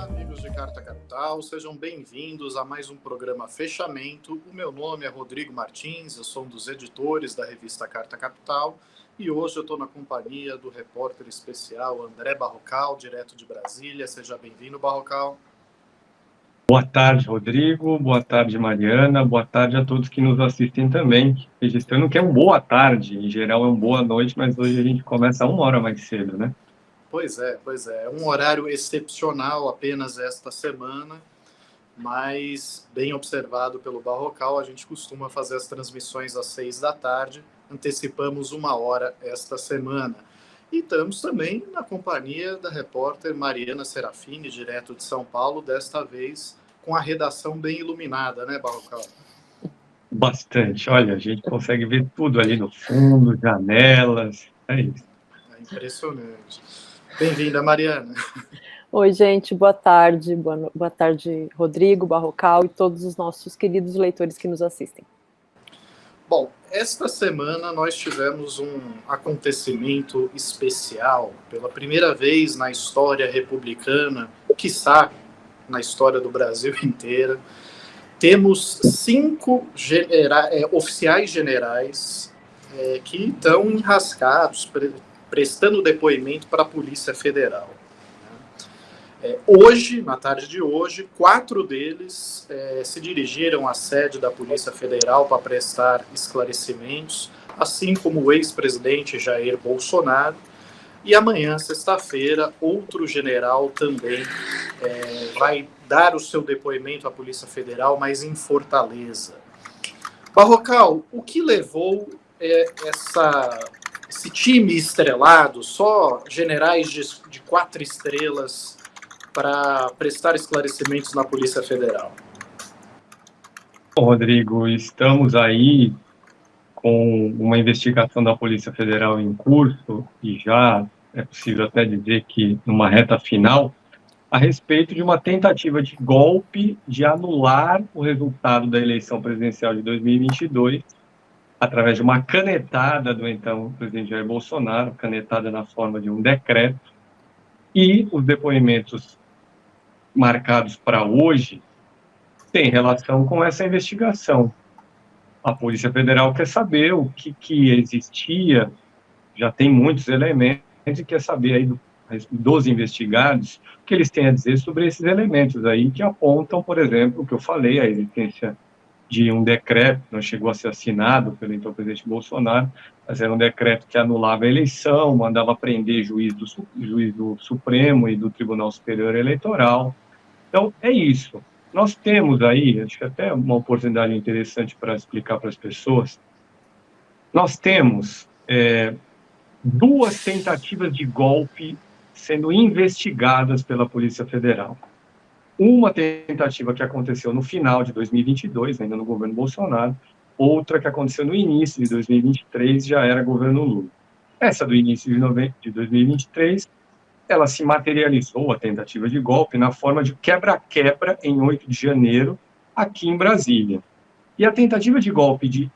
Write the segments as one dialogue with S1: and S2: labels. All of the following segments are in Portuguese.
S1: Olá, amigos de Carta Capital, sejam bem-vindos a mais um programa Fechamento. O meu nome é Rodrigo Martins, eu sou um dos editores da revista Carta Capital e hoje eu estou na companhia do repórter especial André Barrocal, direto de Brasília. Seja bem-vindo, Barrocal.
S2: Boa tarde, Rodrigo. Boa tarde, Mariana. Boa tarde a todos que nos assistem também. Registrando que é uma boa tarde, em geral é uma boa noite, mas hoje a gente começa 1 hora mais cedo, né?
S1: Pois é. É um horário excepcional apenas esta semana, mas bem observado pelo Barrocal, a gente costuma fazer as transmissões às 6 da tarde, antecipamos 1 hora esta semana. E estamos também na companhia da repórter Mariana Serafini, direto de São Paulo, desta vez com a redação bem iluminada, né, Barrocal?
S2: Bastante. Olha, a gente consegue ver tudo ali no fundo, janelas, é isso.
S1: É impressionante. Bem-vinda, Mariana.
S3: Oi, gente, boa tarde. Boa tarde, Rodrigo, Barrocal e todos os nossos queridos leitores que nos assistem.
S1: Bom, esta semana nós tivemos um acontecimento especial. Pela primeira vez na história republicana, quiçá na história do Brasil inteira, temos 5 oficiais generais que estão enrascados, prestando depoimento para a Polícia Federal. Hoje, na tarde de hoje, 4 deles se dirigiram à sede da Polícia Federal para prestar esclarecimentos, assim como o ex-presidente Jair Bolsonaro. E amanhã, sexta-feira, outro general também vai dar o seu depoimento à Polícia Federal, mas em Fortaleza. Barrocal, o que levou esse time estrelado, só generais de 4 estrelas, para prestar esclarecimentos na Polícia Federal?
S2: Bom, Rodrigo, estamos aí com uma investigação da Polícia Federal em curso e já é possível até dizer que numa reta final, a respeito de uma tentativa de golpe de anular o resultado da eleição presidencial de 2022 através de uma canetada do então presidente Jair Bolsonaro, canetada na forma de um decreto, e os depoimentos marcados para hoje têm relação com essa investigação. A Polícia Federal quer saber o que existia, já tem muitos elementos, e quer saber aí dos investigados o que eles têm a dizer sobre esses elementos aí que apontam, por exemplo, o que eu falei, a existência de um decreto, não chegou a ser assinado pelo então presidente Bolsonaro, mas era um decreto que anulava a eleição, mandava prender juiz do Supremo e do Tribunal Superior Eleitoral. Então, é isso. Nós temos aí, acho que até uma oportunidade interessante para explicar para as pessoas, nós temos 2 tentativas de golpe sendo investigadas pela Polícia Federal. Uma tentativa que aconteceu no final de 2022, ainda no governo Bolsonaro, outra que aconteceu no início de 2023, já era governo Lula. Essa do início de 2023, ela se materializou, a tentativa de golpe, na forma de quebra-quebra em 8 de janeiro, aqui em Brasília. E a tentativa de golpe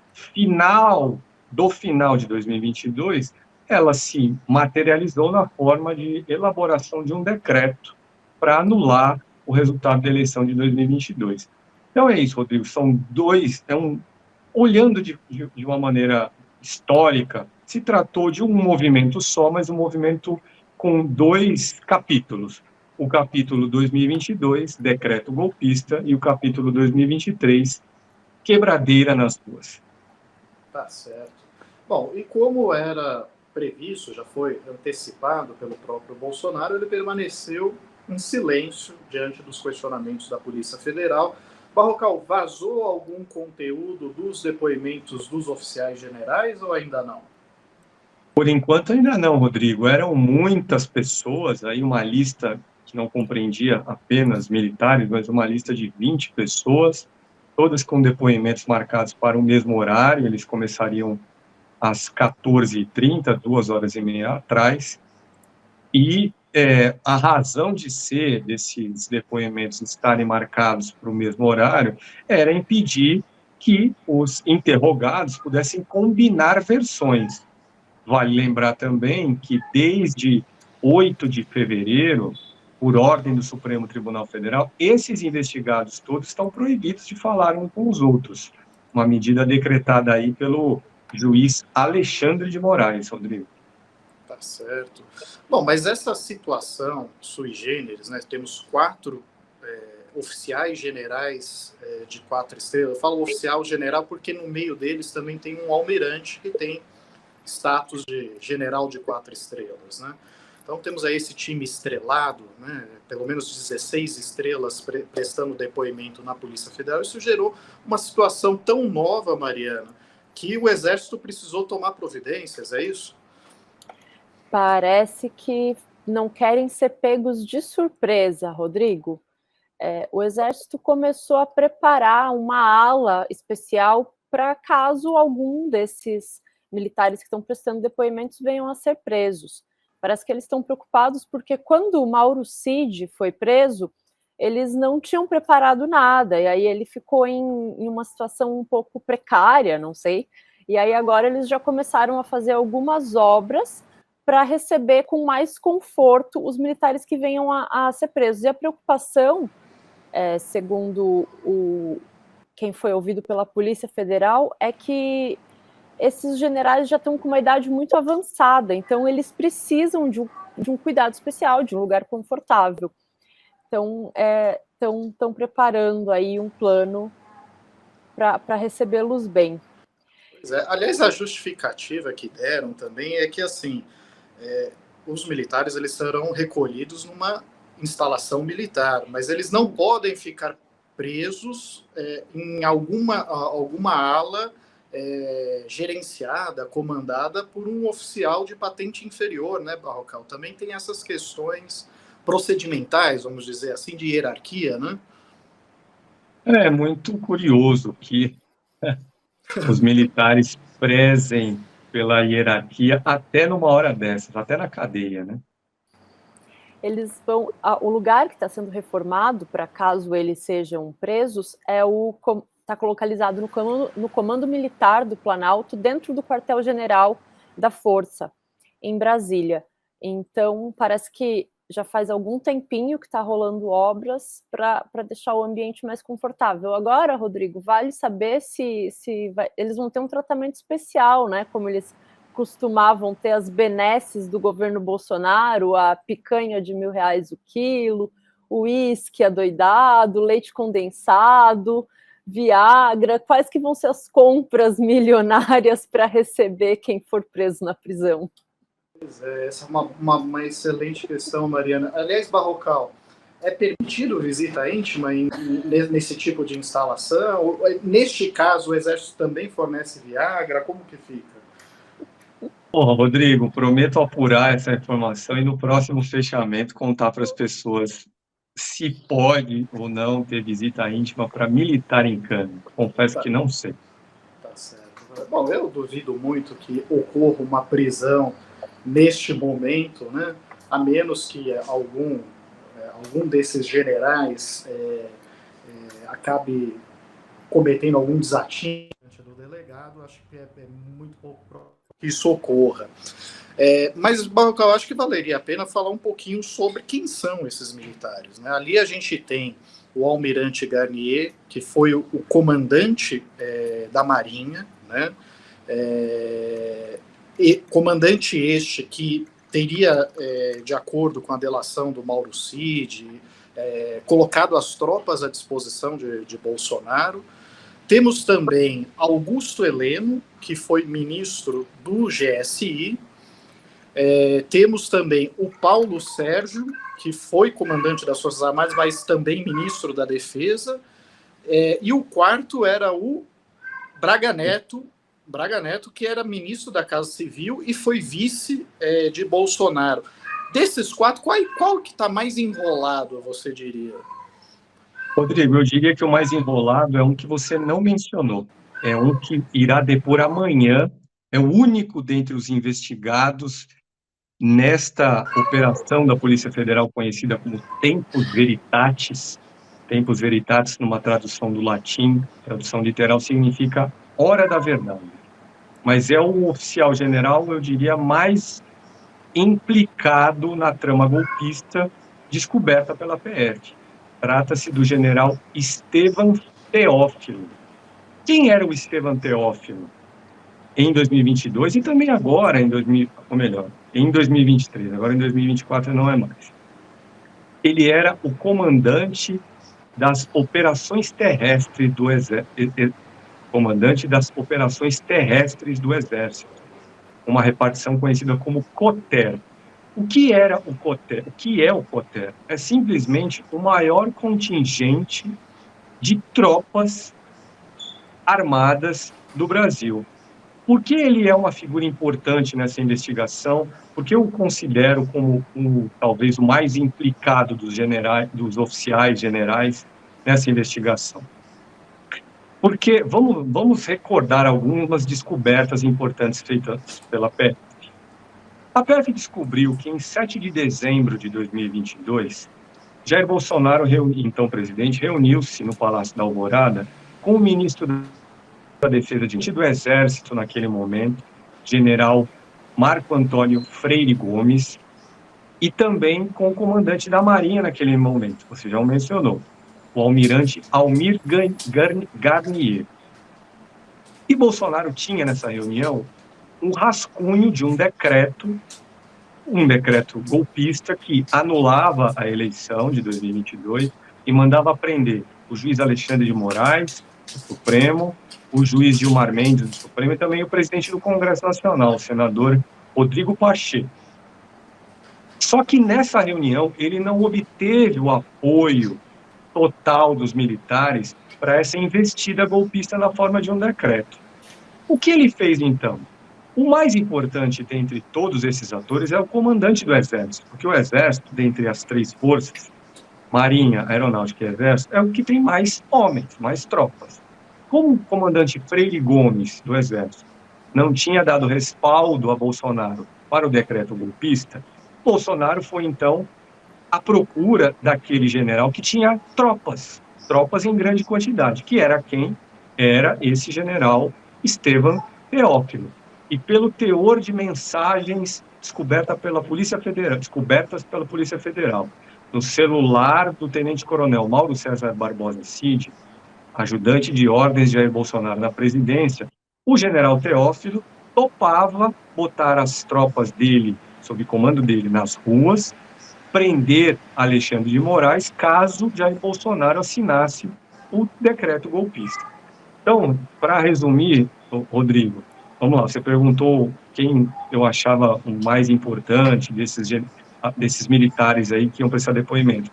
S2: do final de 2022, ela se materializou na forma de elaboração de um decreto para anular o resultado da eleição de 2022. Então é isso, Rodrigo, são 2, olhando de uma maneira histórica, se tratou de um movimento só, mas um movimento com 2 capítulos. O capítulo 2022, decreto golpista, e o capítulo 2023, quebradeira nas ruas.
S1: Tá certo. Bom, e como era previsto, já foi antecipado pelo próprio Bolsonaro, ele permaneceu em silêncio diante dos questionamentos da Polícia Federal. Barrocal, vazou algum conteúdo dos depoimentos dos oficiais generais ou ainda não?
S2: Por enquanto ainda não, Rodrigo. Eram muitas pessoas, aí uma lista que não compreendia apenas militares, mas uma lista de 20 pessoas, todas com depoimentos marcados para o mesmo horário. Eles começariam às 14h30, 2h30 atrás, e a razão de ser desses depoimentos estarem marcados para o mesmo horário era impedir que os interrogados pudessem combinar versões. Vale lembrar também que desde 8 de fevereiro, por ordem do Supremo Tribunal Federal, esses investigados todos estão proibidos de falar uns com os outros. Uma medida decretada aí pelo juiz Alexandre de Moraes, Rodrigo.
S1: Tá certo. Bom, mas essa situação sui generis, né? Temos 4 oficiais generais de 4 estrelas. Eu falo oficial general porque no meio deles também tem um almirante que tem status de general de 4 estrelas, né? Então temos aí esse time estrelado, né? Pelo menos 16 estrelas prestando depoimento na Polícia Federal. Isso gerou uma situação tão nova, Mariana, que o Exército precisou tomar providências, é isso?
S3: Parece que não querem ser pegos de surpresa, Rodrigo. O Exército começou a preparar uma ala especial para caso algum desses militares que estão prestando depoimentos venham a ser presos. Parece que eles estão preocupados porque quando o Mauro Cid foi preso, eles não tinham preparado nada, e aí ele ficou em uma situação um pouco precária, não sei, e aí agora eles já começaram a fazer algumas obras para receber com mais conforto os militares que venham a ser presos. E a preocupação, segundo quem foi ouvido pela Polícia Federal, é que esses generais já estão com uma idade muito avançada, então eles precisam de um cuidado especial, de um lugar confortável. Então, estão preparando aí um plano para recebê-los bem.
S1: Pois é. Aliás, a justificativa que deram também é que, assim, os militares eles serão recolhidos numa instalação militar, mas eles não podem ficar presos em alguma ala gerenciada, comandada por um oficial de patente inferior, né, Barrocal? Também tem essas questões procedimentais, vamos dizer assim, de hierarquia, né?
S2: É muito curioso que os militares prezem pela hierarquia até numa hora dessas, até na cadeia, né?
S3: Eles vão... O lugar que está sendo reformado, para caso eles sejam presos, está localizado no Comando Militar do Planalto, dentro do quartel-general da Força, em Brasília. Então, parece que já faz algum tempinho que está rolando obras para deixar o ambiente mais confortável. Agora, Rodrigo, vale saber se eles vão ter um tratamento especial, né? Como eles costumavam ter as benesses do governo Bolsonaro, a picanha de R$1.000 o quilo, o uísque adoidado, leite condensado, Viagra. Quais que vão ser as compras milionárias para receber quem for preso na prisão?
S1: Pois é, essa é uma excelente questão, Mariana. Aliás, Barrocal, é permitido visita íntima nesse tipo de instalação? Neste caso, o Exército também fornece Viagra? Como que fica?
S2: Porra, Rodrigo, prometo apurar essa informação e no próximo fechamento contar para as pessoas se pode ou não ter visita íntima para militar em cana. Confesso que não sei.
S1: Tá certo. Bom, eu duvido muito que ocorra uma prisão neste momento, né? A menos que algum desses generais acabe cometendo algum desatino do delegado. Acho que é muito pouco provável que isso ocorra. Mas, Barrocal, acho que valeria a pena falar um pouquinho sobre quem são esses militares, né? Ali a gente tem o almirante Garnier, que foi o comandante da Marinha, né? E comandante este que teria, de acordo com a delação do Mauro Cid, colocado as tropas à disposição de Bolsonaro. Temos também Augusto Heleno, que foi ministro do GSI. Temos também o Paulo Sérgio, que foi comandante das Forças Armadas, mas também ministro da Defesa. E o quarto era o Braga Neto, que era ministro da Casa Civil e foi vice de Bolsonaro. Desses 4, qual que está mais enrolado, você diria?
S2: Rodrigo, eu diria que o mais enrolado é um que você não mencionou. É um que irá depor amanhã, é o único dentre os investigados nesta operação da Polícia Federal conhecida como Tempus Veritatis. Tempus Veritatis, numa tradução do latim, tradução literal, significa hora da verdade. Mas é o oficial general, eu diria, mais implicado na trama golpista descoberta pela PF. Trata-se do general Estevam Teófilo. Quem era o Estevam Teófilo em 2022 e também agora, em 2023, agora em 2024 não é mais. Ele era o comandante das operações terrestres do Exército, uma repartição conhecida como COTER. O que era o COTER? O que é o COTER? É simplesmente o maior contingente de tropas armadas do Brasil. Por que ele é uma figura importante nessa investigação? Porque eu o considero como talvez o mais implicado dos oficiais generais nessa investigação. Porque vamos recordar algumas descobertas importantes feitas pela PF. A PF descobriu que em 7 de dezembro de 2022, Jair Bolsonaro, então presidente, reuniu-se no Palácio da Alvorada com o ministro da Defesa do Exército naquele momento, general Marco Antônio Freire Gomes, e também com o comandante da Marinha naquele momento, você já o mencionou, o almirante Almir Garnier. E Bolsonaro tinha nessa reunião um rascunho de um decreto golpista que anulava a eleição de 2022 e mandava prender o juiz Alexandre de Moraes, do Supremo, o juiz Gilmar Mendes, do Supremo, e também o presidente do Congresso Nacional, o senador Rodrigo Pacheco. Só que nessa reunião ele não obteve o apoio total dos militares para essa investida golpista na forma de um decreto. O que ele fez, então? O mais importante dentre todos esses atores é o comandante do Exército, porque o Exército, dentre as 3 forças, Marinha, Aeronáutica e Exército, é o que tem mais homens, mais tropas. Como o comandante Freire Gomes, do Exército, não tinha dado respaldo a Bolsonaro para o decreto golpista, Bolsonaro foi, então, à procura daquele general que tinha tropas em grande quantidade, que era quem? Era esse general Estevam Teófilo. E pelo teor de mensagens descobertas pela Polícia Federal, no celular do tenente-coronel Mauro César Barbosa Cid, ajudante de ordens de Jair Bolsonaro na presidência, o general Teófilo topava botar as tropas dele, sob comando dele, nas ruas, prender Alexandre de Moraes, caso Jair Bolsonaro assinasse o decreto golpista. Então, para resumir, Rodrigo, vamos lá, você perguntou quem eu achava o mais importante desses militares aí que iam prestar depoimento.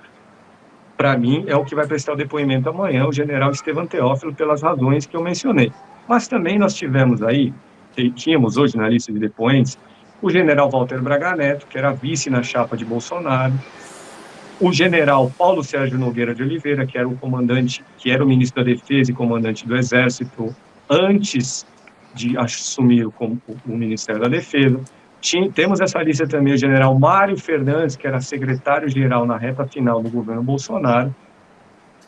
S2: Para mim, é o que vai prestar o depoimento amanhã, o general Estevam Teófilo, pelas razões que eu mencionei. Mas também nós tínhamos hoje na lista de depoentes, o general Walter Braga Neto, que era vice na chapa de Bolsonaro, o general Paulo Sérgio Nogueira de Oliveira, que era o comandante, que era o ministro da Defesa e comandante do Exército, antes de assumir o Ministério da Defesa. Temos essa lista também, o general Mário Fernandes, que era secretário-geral na reta final do governo Bolsonaro,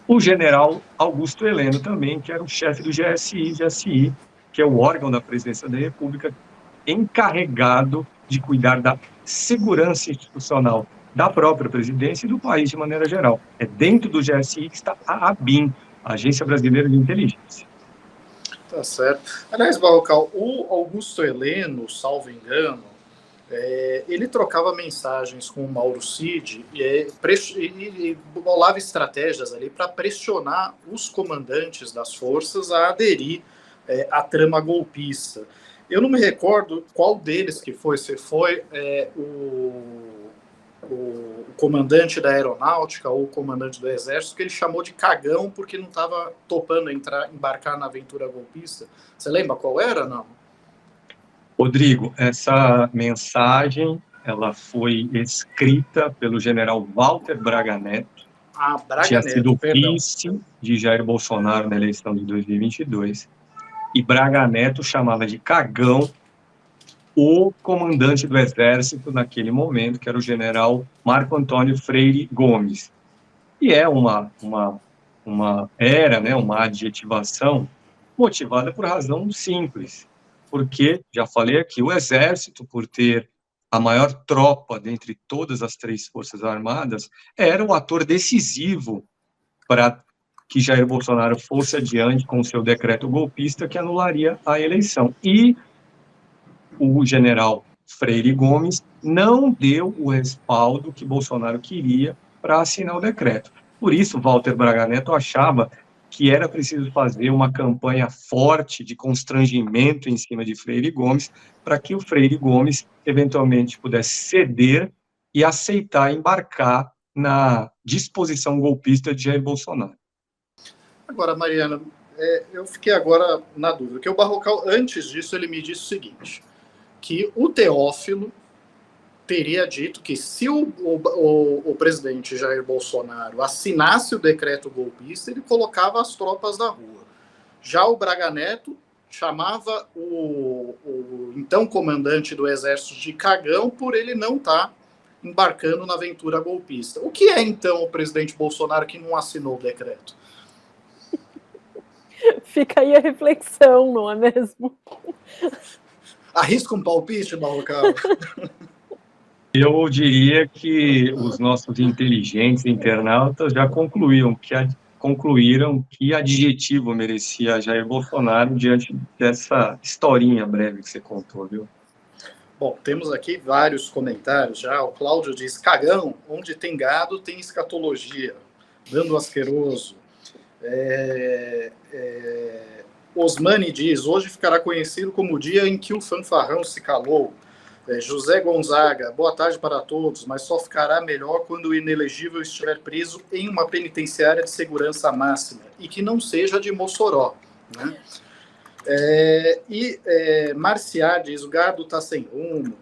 S2: o general Augusto Heleno também, que era o chefe do GSI, que é o órgão da Presidência da República, encarregado de cuidar da segurança institucional da própria presidência e do país de maneira geral. É dentro do GSI que está a ABIN, a Agência Brasileira de Inteligência.
S1: Tá certo. Aliás, Barrocal, o Augusto Heleno, salvo engano, ele trocava mensagens com o Mauro Cid e bolava estratégias ali para pressionar os comandantes das forças a aderir à trama golpista. Eu não me recordo qual deles que foi, se foi o comandante da aeronáutica ou o comandante do exército, que ele chamou de cagão porque não estava topando embarcar na aventura golpista. Você lembra qual era, não?
S2: Rodrigo, essa mensagem ela foi escrita pelo general Walter Braga Neto, tinha sido vice de Jair Bolsonaro na eleição de 2022, e Braga Neto chamava de cagão o comandante do Exército naquele momento, que era o general Marco Antônio Freire Gomes. E é uma adjetivação motivada por razão simples, porque, já falei aqui, o Exército, por ter a maior tropa dentre todas as 3 Forças Armadas, era o ator decisivo para que Jair Bolsonaro fosse adiante com o seu decreto golpista que anularia a eleição. E o general Freire Gomes não deu o respaldo que Bolsonaro queria para assinar o decreto. Por isso, Walter Braga Neto achava que era preciso fazer uma campanha forte de constrangimento em cima de Freire Gomes, para que o Freire Gomes eventualmente pudesse ceder e aceitar embarcar na disposição golpista de Jair Bolsonaro.
S1: Agora, Mariana, eu fiquei agora na dúvida, que o Barrocal, antes disso, ele me disse o seguinte, que o Teófilo teria dito que se o presidente Jair Bolsonaro assinasse o decreto golpista, ele colocava as tropas na rua. Já o Braga Neto chamava o então comandante do exército de cagão por ele não estar embarcando na aventura golpista. O que é, então, o presidente Bolsonaro que não assinou o decreto?
S3: Fica aí a reflexão, não é mesmo?
S1: Arrisca um palpite, Barrocal?
S2: Eu diria que os nossos inteligentes internautas já concluíram que adjetivo merecia Jair Bolsonaro diante dessa historinha breve que você contou, viu?
S1: Bom, temos aqui vários comentários já. O Cláudio diz, cagão, onde tem gado tem escatologia. Dando asqueroso. Osmani diz, hoje ficará conhecido como o dia em que o fanfarrão se calou. José Gonzaga, boa tarde para todos, mas só ficará melhor quando o inelegível estiver preso em uma penitenciária de segurança máxima e que não seja de Mossoró, né? Marciar diz, o gado está sem rumo,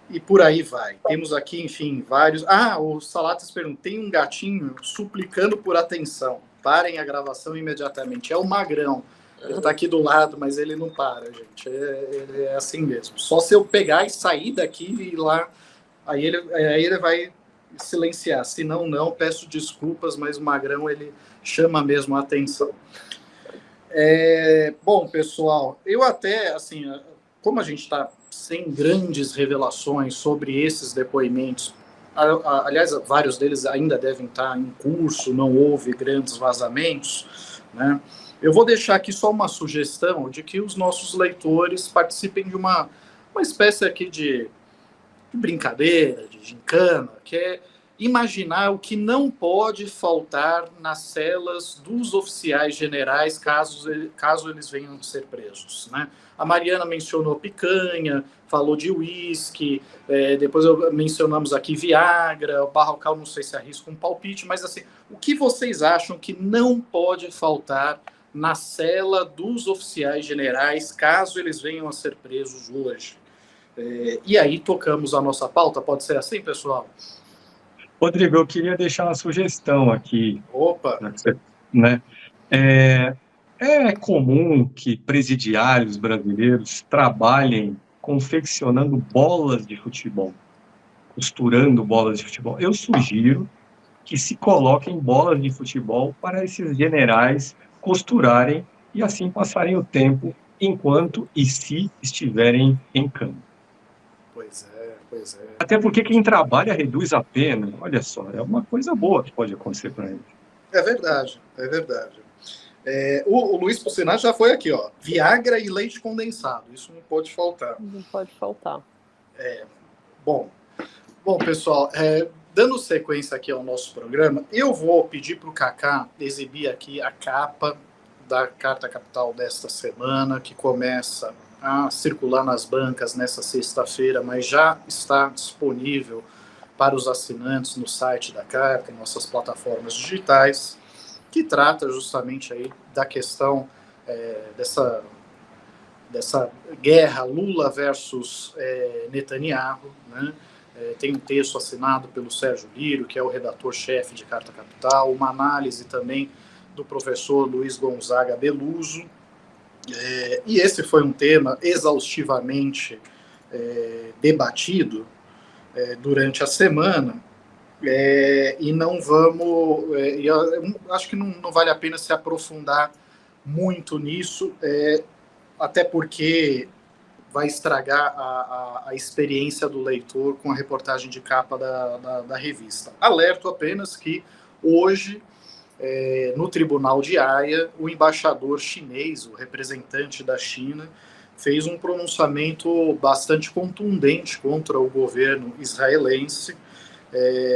S1: e por aí vai. Temos aqui, enfim, vários... o Salatas pergunta, tem um gatinho suplicando por atenção, parem a gravação imediatamente, é o Magrão. Ele está aqui do lado, mas ele não para, gente. Ele é assim mesmo. Só se eu pegar e sair daqui e ir lá, aí ele vai silenciar. Se não, não, peço desculpas, mas o Magrão, ele chama mesmo a atenção. Bom, pessoal, eu até, assim, como a gente está sem grandes revelações sobre esses depoimentos, aliás, vários deles ainda devem estar em curso, não houve grandes vazamentos, né? Eu vou deixar aqui só uma sugestão de que os nossos leitores participem de uma espécie aqui de brincadeira, de gincana, que é imaginar o que não pode faltar nas celas dos oficiais generais caso eles venham a ser presos, né? A Mariana mencionou picanha, falou de uísque, depois mencionamos aqui Viagra, o Barrocal não sei se arrisca um palpite, mas assim, o que vocês acham que não pode faltar na cela dos oficiais generais, caso eles venham a ser presos hoje? E aí tocamos a nossa pauta, pode ser assim, pessoal?
S2: Rodrigo, eu queria deixar uma sugestão aqui.
S1: Opa!
S2: Né? É comum que presidiários brasileiros trabalhem confeccionando bolas de futebol, costurando bolas de futebol. Eu sugiro que se coloquem bolas de futebol para esses generais costurarem e assim passarem o tempo enquanto e se estiverem em campo.
S1: Pois é.
S2: Até porque quem trabalha reduz a pena, olha só, é uma coisa boa que pode acontecer para ele.
S1: É verdade. O Luiz Pulcinati já foi aqui, ó. Viagra e leite condensado, isso não pode faltar.
S3: Não pode faltar.
S1: Bom, pessoal, dando sequência aqui ao nosso programa, eu vou pedir para o Kaká exibir aqui a capa da Carta Capital desta semana, que começa a circular nas bancas nessa sexta-feira, mas já está disponível para os assinantes no site da Carta, em nossas plataformas digitais, que trata justamente aí da questão dessa guerra Lula versus Netanyahu, né? Tem um texto assinado pelo Sérgio Lírio, que é o redator-chefe de Carta Capital, uma análise também do professor Luiz Gonzaga Beluso, e esse foi um tema exaustivamente debatido durante a semana, e não vamos... eu acho que não vale a pena se aprofundar muito nisso, até porque vai estragar a experiência do leitor com a reportagem de capa da revista. Alerto apenas que hoje, no Tribunal de Haia, o embaixador chinês, o representante da China, fez um pronunciamento bastante contundente contra o governo israelense,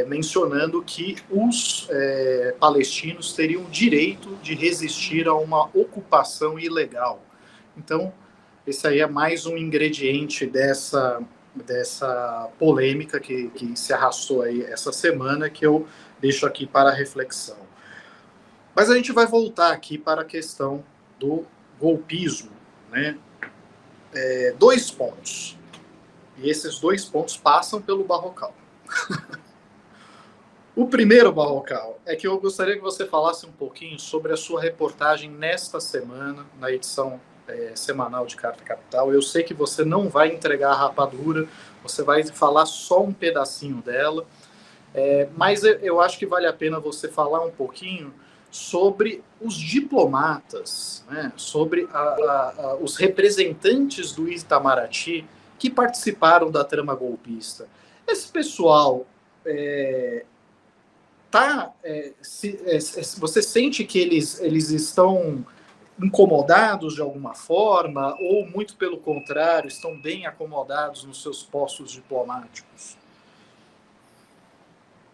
S1: mencionando que os palestinos teriam o direito de resistir a uma ocupação ilegal. Então, esse aí é mais um ingrediente dessa polêmica que se arrastou aí essa semana, que eu deixo aqui para reflexão. Mas a gente vai voltar aqui para a questão do golpismo, né? 2 pontos. E esses 2 pontos passam pelo Barrocal. O primeiro, Barrocal, é que eu gostaria que você falasse um pouquinho sobre a sua reportagem nesta semana, na edição semanal de Carta Capital. Eu sei que você não vai entregar a rapadura, você vai falar só um pedacinho dela, mas eu acho que vale a pena você falar um pouquinho sobre os diplomatas, né, sobre os representantes do Itamaraty que participaram da trama golpista. Esse pessoal você sente que eles estão incomodados de alguma forma, ou muito pelo contrário, estão bem acomodados nos seus postos diplomáticos?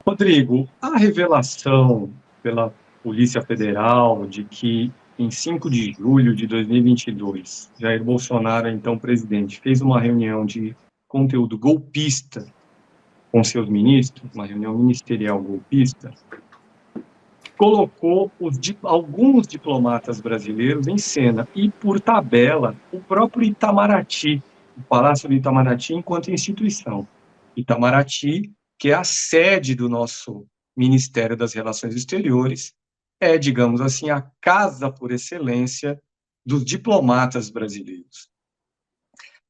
S2: Rodrigo, a revelação pela Polícia Federal de que em 5 de julho de 2022, Jair Bolsonaro, então presidente, fez uma reunião de conteúdo golpista com seus ministros, uma reunião ministerial golpista, colocou alguns diplomatas brasileiros em cena e, por tabela, o próprio Itamaraty, o Palácio do Itamaraty enquanto instituição. Itamaraty, que é a sede do nosso Ministério das Relações Exteriores, é, digamos assim, a casa por excelência dos diplomatas brasileiros.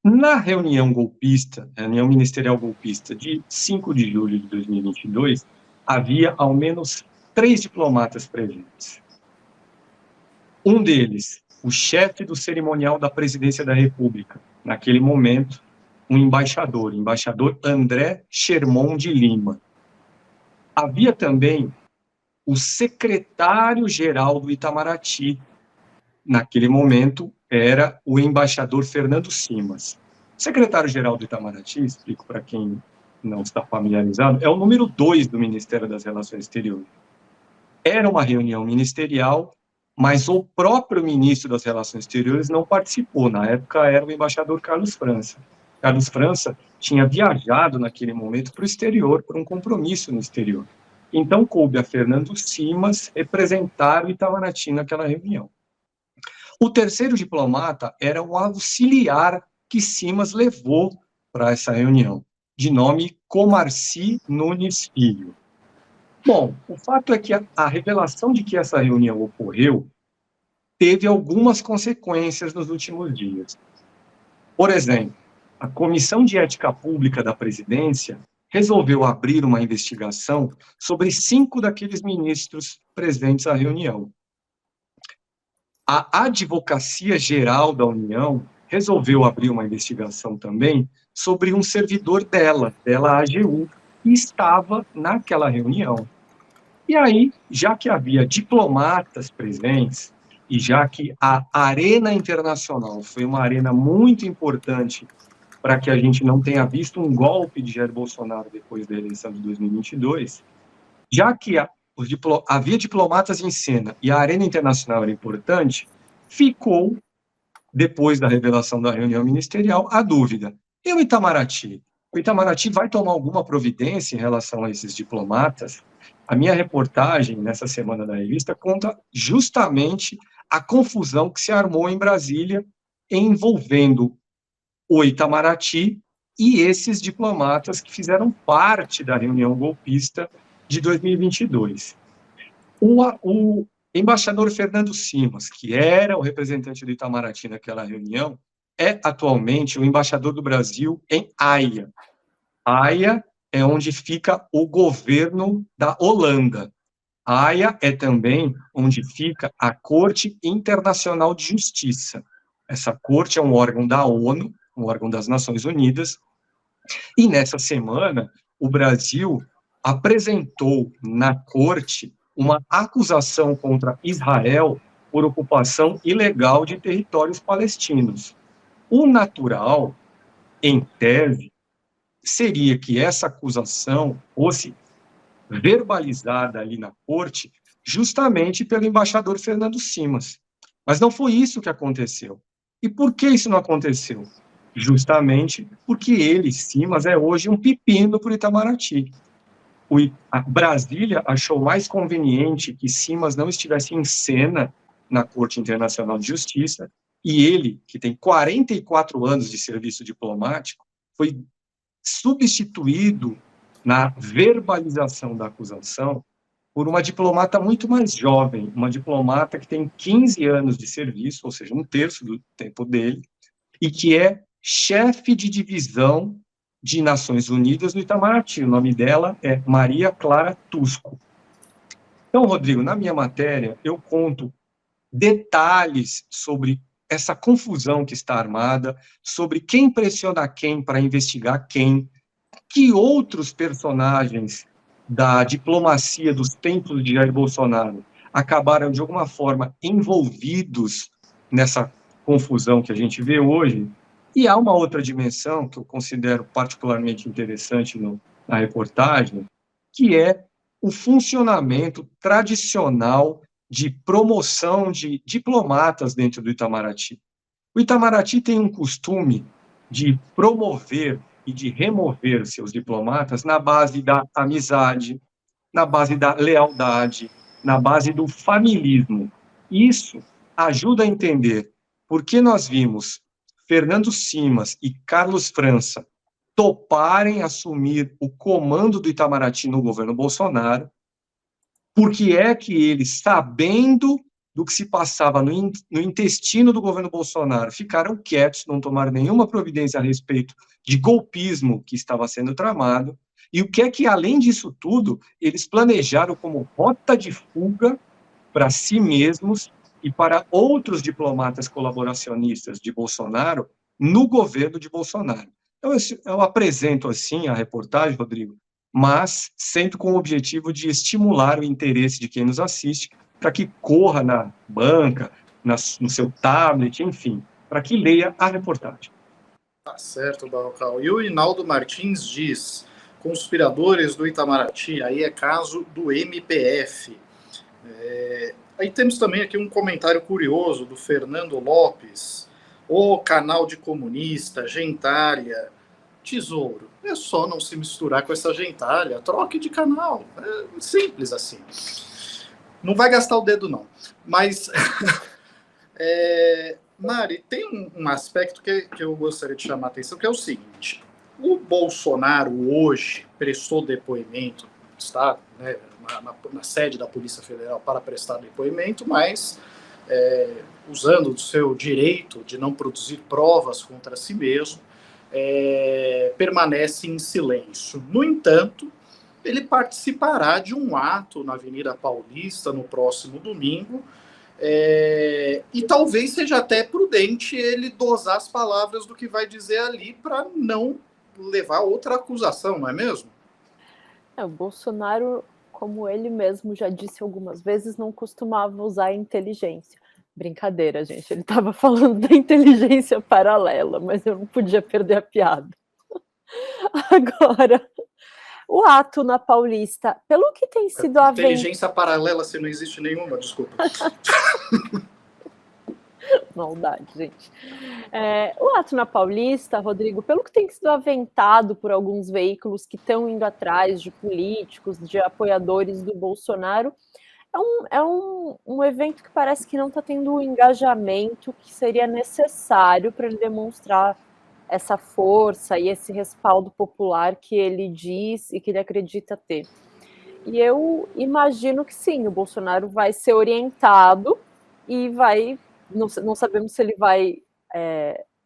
S2: Na reunião golpista, reunião ministerial golpista de 5 de julho de 2022, havia ao menos 3 diplomatas presentes. Um deles, o chefe do cerimonial da Presidência da República, naquele momento, um embaixador, André Sherman de Lima. Havia também o secretário-geral do Itamaraty, naquele momento, era o embaixador Fernando Simas. O secretário-geral do Itamaraty, explico para quem não está familiarizado, é o número 2 do Ministério das Relações Exteriores. Era uma reunião ministerial, mas o próprio ministro das Relações Exteriores não participou. Na época era o embaixador Carlos França. Carlos França tinha viajado naquele momento para o exterior, por um compromisso no exterior. Então coube a Fernando Simas representar o Itamaraty naquela reunião. O terceiro diplomata era um auxiliar que Simas levou para essa reunião, de nome Comarci Nunes Filho. Bom, o fato é que a revelação de que essa reunião ocorreu teve algumas consequências nos últimos dias. Por exemplo, a Comissão de Ética Pública da Presidência resolveu abrir uma investigação sobre 5 daqueles ministros presentes à reunião. A Advocacia Geral da União resolveu abrir uma investigação também sobre um servidor dela, AGU, que estava naquela reunião. E aí, já que havia diplomatas presentes, e já que a arena internacional foi uma arena muito importante para que a gente não tenha visto um golpe de Jair Bolsonaro depois da eleição de 2022, já que havia diplomatas em cena e a arena internacional era importante, ficou, depois da revelação da reunião ministerial, a dúvida. E o Itamaraty? O Itamaraty vai tomar alguma providência em relação a esses diplomatas? A minha reportagem, nessa semana da revista, conta justamente a confusão que se armou em Brasília envolvendo o Itamaraty e esses diplomatas que fizeram parte da reunião golpista de 2022. O embaixador Fernando Simas, que era o representante do Itamaraty naquela reunião, é atualmente o embaixador do Brasil em Haia. Haia é onde fica o governo da Holanda. Haia é também onde fica a Corte Internacional de Justiça. Essa corte é um órgão da ONU, um órgão das Nações Unidas, e nessa semana o Brasil apresentou na corte uma acusação contra Israel por ocupação ilegal de territórios palestinos. O natural, em tese, seria que essa acusação fosse verbalizada ali na corte justamente pelo embaixador Fernando Simas. Mas não foi isso que aconteceu. E por que isso não aconteceu? Justamente porque ele, Simas, é hoje um pepino para o Itamaraty. A Brasília achou mais conveniente que Simas não estivesse em cena na Corte Internacional de Justiça, e ele, que tem 44 anos de serviço diplomático, foi substituído na verbalização da acusação por uma diplomata muito mais jovem, uma diplomata que tem 15 anos de serviço, ou seja, um terço do tempo dele, e que é chefe de divisão de Nações Unidas no Itamaraty. O nome dela é Maria Clara Tusco. Então, Rodrigo, na minha matéria, eu conto detalhes sobre essa confusão que está armada, sobre quem pressiona quem para investigar quem, que outros personagens da diplomacia dos tempos de Jair Bolsonaro acabaram, de alguma forma, envolvidos nessa confusão que a gente vê hoje. E há uma outra dimensão que eu considero particularmente interessante na reportagem, que é o funcionamento tradicional de promoção de diplomatas dentro do Itamaraty. O Itamaraty tem um costume de promover e de remover seus diplomatas na base da amizade, na base da lealdade, na base do familismo. Isso ajuda a entender por que nós vimos Fernando Simas e Carlos França toparem assumir o comando do Itamaraty no governo Bolsonaro, porque é que eles, sabendo do que se passava no intestino do governo Bolsonaro, ficaram quietos, não tomaram nenhuma providência a respeito de golpismo que estava sendo tramado, e o que é que, além disso tudo, eles planejaram como rota de fuga para si mesmos e para outros diplomatas colaboracionistas de Bolsonaro no governo de Bolsonaro. Então, eu apresento assim a reportagem, Rodrigo, mas sempre com o objetivo de estimular o interesse de quem nos assiste para que corra na banca, no seu tablet, enfim, para que leia a reportagem.
S1: Tá certo, Barrocal. E o Hinaldo Martins diz: conspiradores do Itamaraty, aí é caso do MPF. Aí temos também aqui um comentário curioso do Fernando Lopes. O canal de comunista, gentalha, tesouro. É só não se misturar com essa gentalha. Troque de canal. É simples assim. Não vai gastar o dedo, não. Mas, Mari, tem um aspecto que eu gostaria de chamar a atenção, que é o seguinte. O Bolsonaro hoje prestou depoimento, está, né, na sede da Polícia Federal para prestar depoimento, mas usando do seu direito de não produzir provas contra si mesmo, permanece em silêncio. No entanto, ele participará de um ato na Avenida Paulista no próximo domingo, e talvez seja até prudente ele dosar as palavras do que vai dizer ali para não levar outra acusação, não é mesmo?
S3: O Bolsonaro, como ele mesmo já disse algumas vezes, não costumava usar a inteligência. Brincadeira, gente, ele estava falando da inteligência paralela, mas eu não podia perder a piada. Agora, o ato na Paulista, pelo que tem sido
S1: inteligência paralela, se não existe nenhuma, desculpa.
S3: Maldade, gente. O ato na Paulista, Rodrigo, pelo que tem sido aventado por alguns veículos que estão indo atrás de políticos, de apoiadores do Bolsonaro, é um evento que parece que não está tendo o engajamento que seria necessário para ele demonstrar essa força e esse respaldo popular que ele diz e que ele acredita ter. E eu imagino que sim, o Bolsonaro vai ser orientado e vai... Não sabemos se ele vai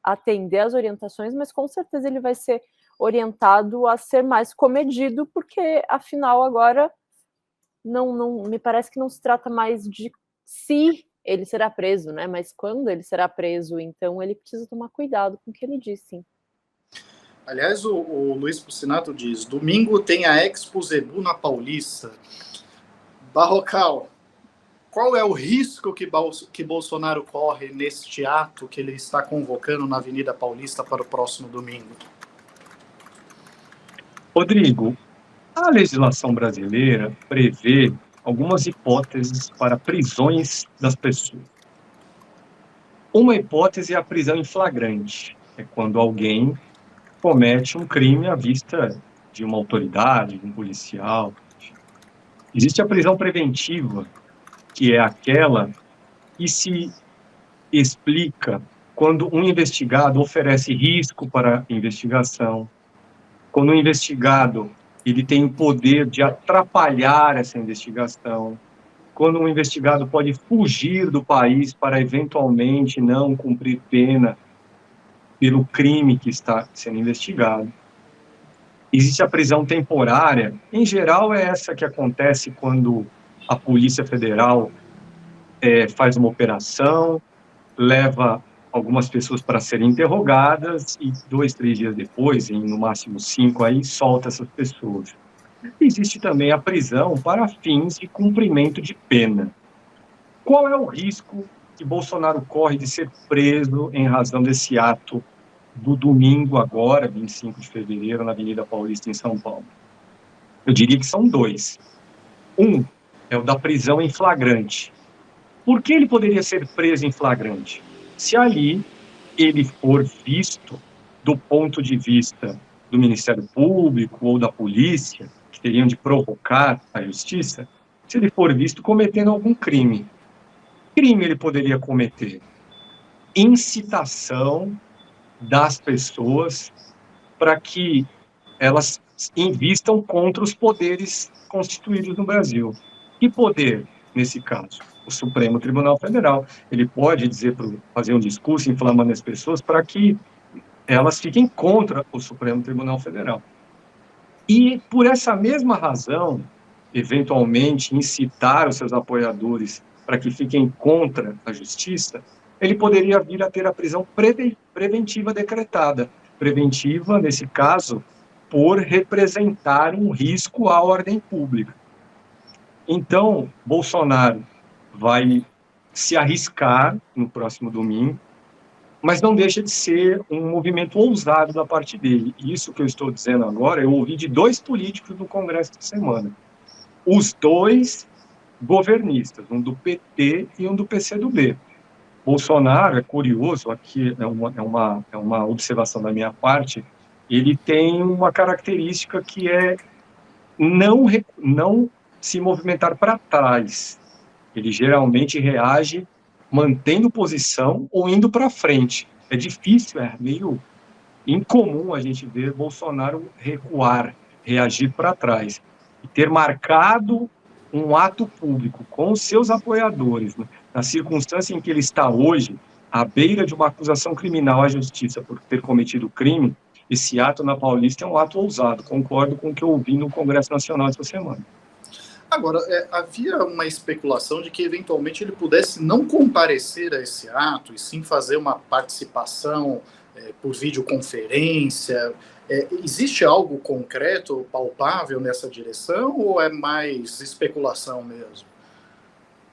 S3: atender às orientações, mas com certeza ele vai ser orientado a ser mais comedido, porque, afinal, agora não me parece que não se trata mais de se ele será preso, né? Mas quando ele será preso, então ele precisa tomar cuidado com o que ele diz, sim.
S1: Aliás, o Luiz Pucinato diz: domingo tem a Expo Zebu na Paulista. Barrocal, qual é o risco que Bolsonaro corre neste ato que ele está convocando na Avenida Paulista para o próximo domingo?
S2: Rodrigo, a legislação brasileira prevê algumas hipóteses para prisões das pessoas. Uma hipótese é a prisão em flagrante, é quando alguém comete um crime à vista de uma autoridade, de um policial. Existe a prisão preventiva, que é aquela que se explica quando um investigado oferece risco para a investigação, quando o investigado ele tem o poder de atrapalhar essa investigação, quando um investigado pode fugir do país para eventualmente não cumprir pena pelo crime que está sendo investigado. Existe a prisão temporária, em geral é essa que acontece quando a Polícia Federal faz uma operação, leva algumas pessoas para serem interrogadas e 2, 3 dias depois, em no máximo 5, aí solta essas pessoas. Existe também a prisão para fins de cumprimento de pena. Qual é o risco que Bolsonaro corre de ser preso em razão desse ato do domingo agora, 25 de fevereiro, na Avenida Paulista, em São Paulo? Eu diria que são 2. Um é o da prisão em flagrante. Por que ele poderia ser preso em flagrante? Se ali ele for visto do ponto de vista do Ministério Público ou da polícia, que teriam de provocar a justiça, se ele for visto cometendo algum crime. Que crime ele poderia cometer? Incitação das pessoas para que elas invistam contra os poderes constituídos no Brasil. Que poder, nesse caso? O Supremo Tribunal Federal. Ele pode fazer um discurso inflamando as pessoas para que elas fiquem contra o Supremo Tribunal Federal. E, por essa mesma razão, eventualmente incitar os seus apoiadores para que fiquem contra a justiça, ele poderia vir a ter a prisão preventiva decretada. Preventiva, nesse caso, por representar um risco à ordem pública. Então, Bolsonaro vai se arriscar no próximo domingo, mas não deixa de ser um movimento ousado da parte dele. Isso que eu estou dizendo agora, eu ouvi de 2 políticos do Congresso essa semana. Os 2 governistas, um do PT e um do PCdoB. Bolsonaro, é curioso, aqui é uma observação da minha parte, ele tem uma característica que é não se movimentar para trás. Ele geralmente reage mantendo posição ou indo para frente. É difícil, é meio incomum a gente ver Bolsonaro recuar, reagir para trás. E ter marcado um ato público com os seus apoiadores, né, na circunstância em que ele está hoje, à beira de uma acusação criminal à justiça por ter cometido crime, esse ato na Paulista é um ato ousado. Concordo com o que eu ouvi no Congresso Nacional essa semana.
S1: Agora, havia uma especulação de que, eventualmente, ele pudesse não comparecer a esse ato e sim fazer uma participação por videoconferência. Existe algo concreto, palpável nessa direção ou é mais especulação mesmo?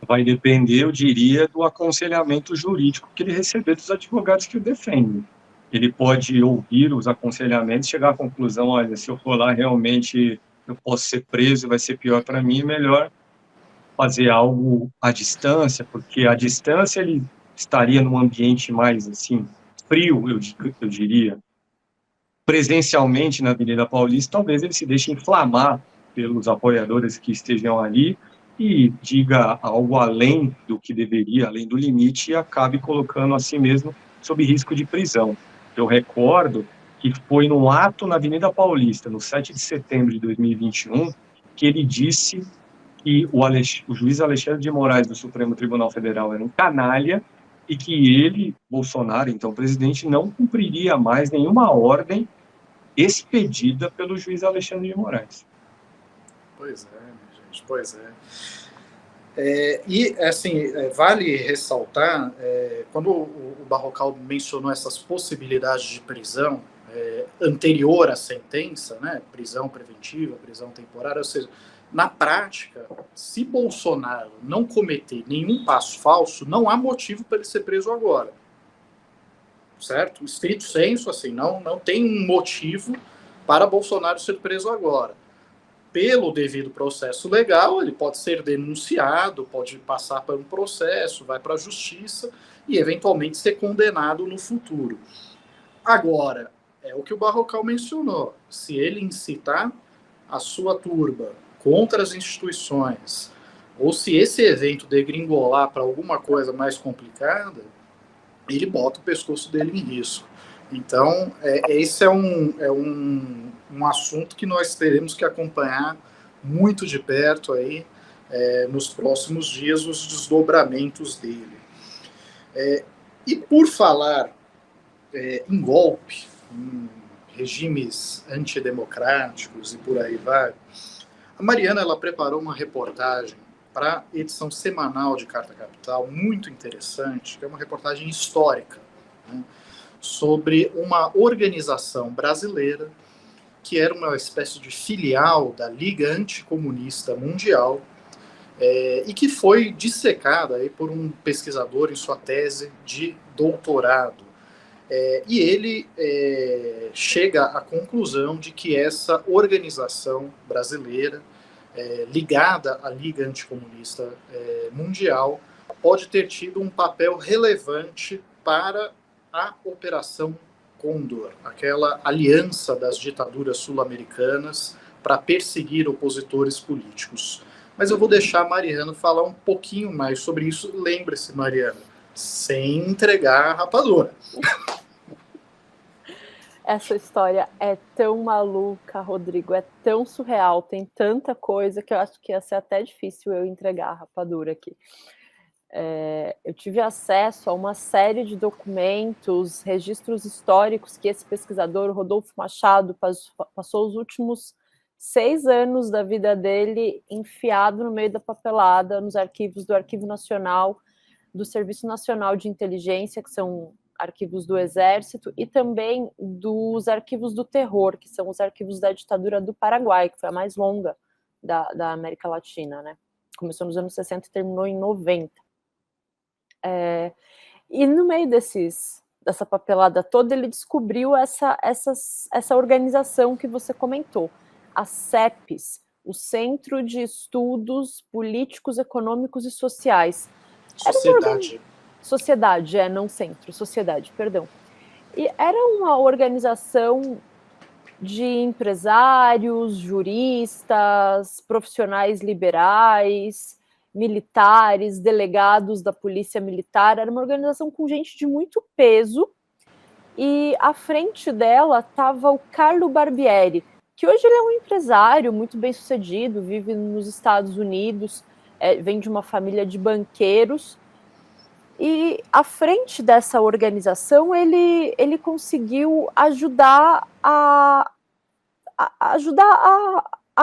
S2: Vai depender, eu diria, do aconselhamento jurídico que ele receber dos advogados que o defendem. Ele pode ouvir os aconselhamentos, chegar à conclusão, olha, se eu for lá realmente eu posso ser preso, vai ser pior para mim, é melhor fazer algo à distância, porque à distância ele estaria num ambiente mais, assim, frio, eu diria. Presencialmente na Avenida Paulista, talvez ele se deixe inflamar pelos apoiadores que estejam ali e diga algo além do que deveria, além do limite, e acabe colocando a si mesmo sob risco de prisão. Eu recordo que foi num ato na Avenida Paulista, no 7 de setembro de 2021, que ele disse que o juiz Alexandre de Moraes do Supremo Tribunal Federal era um canalha e que ele, Bolsonaro, então presidente, não cumpriria mais nenhuma ordem expedida pelo juiz Alexandre de Moraes.
S1: Pois é, gente, pois é. Vale ressaltar, quando o Barrocal mencionou essas possibilidades de prisão anterior à sentença, né, prisão preventiva, prisão temporária, ou seja, na prática, se Bolsonaro não cometer nenhum passo falso, não há motivo para ele ser preso agora. Certo? Estrito senso, assim, não tem um motivo para Bolsonaro ser preso agora. Pelo devido processo legal, ele pode ser denunciado, pode passar por um processo, vai para a justiça e eventualmente ser condenado no futuro. Agora, é o que o Barrocal mencionou, se ele incitar a sua turba contra as instituições, ou se esse evento degringolar para alguma coisa mais complicada, ele bota o pescoço dele em risco. Então, esse é um assunto que nós teremos que acompanhar muito de perto aí, nos próximos dias, os desdobramentos dele. E por falar em golpe, em regimes antidemocráticos e por aí vai, a Mariana ela preparou uma reportagem para a edição semanal de Carta Capital, muito interessante, que é uma reportagem histórica, né, sobre uma organização brasileira que era uma espécie de filial da Liga Anticomunista Mundial, e que foi dissecada aí por um pesquisador em sua tese de doutorado. E ele chega à conclusão de que essa organização brasileira, ligada à Liga Anticomunista Mundial, pode ter tido um papel relevante para a Operação Condor, aquela aliança das ditaduras sul-americanas para perseguir opositores políticos. Mas eu vou deixar a Mariana falar um pouquinho mais sobre isso. Lembre-se, Mariana, sem entregar a rapadura.
S3: Essa história é tão maluca, Rodrigo, é tão surreal, tem tanta coisa que eu acho que ia ser até difícil eu entregar a rapadura aqui. Eu tive acesso a uma série de documentos, registros históricos que esse pesquisador, Rodolfo Machado, passou os últimos 6 anos da vida dele enfiado no meio da papelada, nos arquivos do Arquivo Nacional, do Serviço Nacional de Inteligência, que são arquivos do Exército, e também dos arquivos do terror, que são os arquivos da ditadura do Paraguai, que foi a mais longa da América Latina, né? Começou nos anos 60 e terminou em 90. E no meio dessa papelada toda, ele descobriu essa organização que você comentou, a CEPES, o Centro de Estudos Políticos, Econômicos e Sociais. Sociedade, não centro, sociedade, perdão. E era uma organização de empresários, juristas, profissionais liberais, militares, delegados da Polícia Militar. Era uma organização com gente de muito peso, e à frente dela estava o Carlo Barbieri, que hoje ele é um empresário muito bem-sucedido, vive nos Estados Unidos, vem de uma família de banqueiros. E à frente dessa organização, ele conseguiu ajudar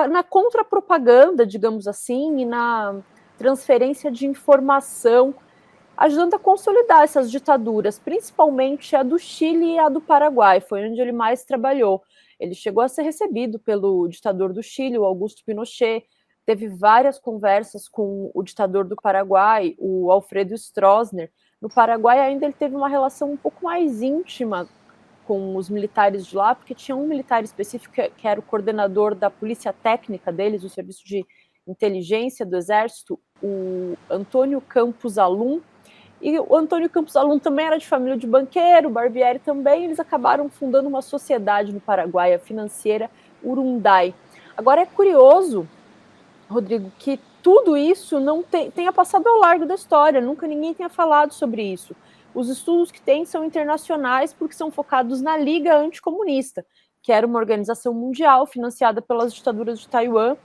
S3: na contrapropaganda, digamos assim, e na transferência de informação, ajudando a consolidar essas ditaduras, principalmente a do Chile e a do Paraguai, foi onde ele mais trabalhou. Ele chegou a ser recebido pelo ditador do Chile, o Augusto Pinochet, teve várias conversas com o ditador do Paraguai, o Alfredo Stroessner. No Paraguai ainda ele teve uma relação um pouco mais íntima com os militares de lá, porque tinha um militar específico que era o coordenador da polícia técnica deles, o serviço de inteligência do Exército, o Antônio Campos Alum. E o Antônio Campos Alum também era de família de banqueiro, o Barbieri também. Eles acabaram fundando uma sociedade no Paraguai, a financeira Urunday. Agora é curioso, Rodrigo, que tudo isso não tenha passado ao largo da história, nunca ninguém tenha falado sobre isso. Os estudos que tem são internacionais porque são focados na Liga Anticomunista, que era uma organização mundial financiada pelas ditaduras de Taiwan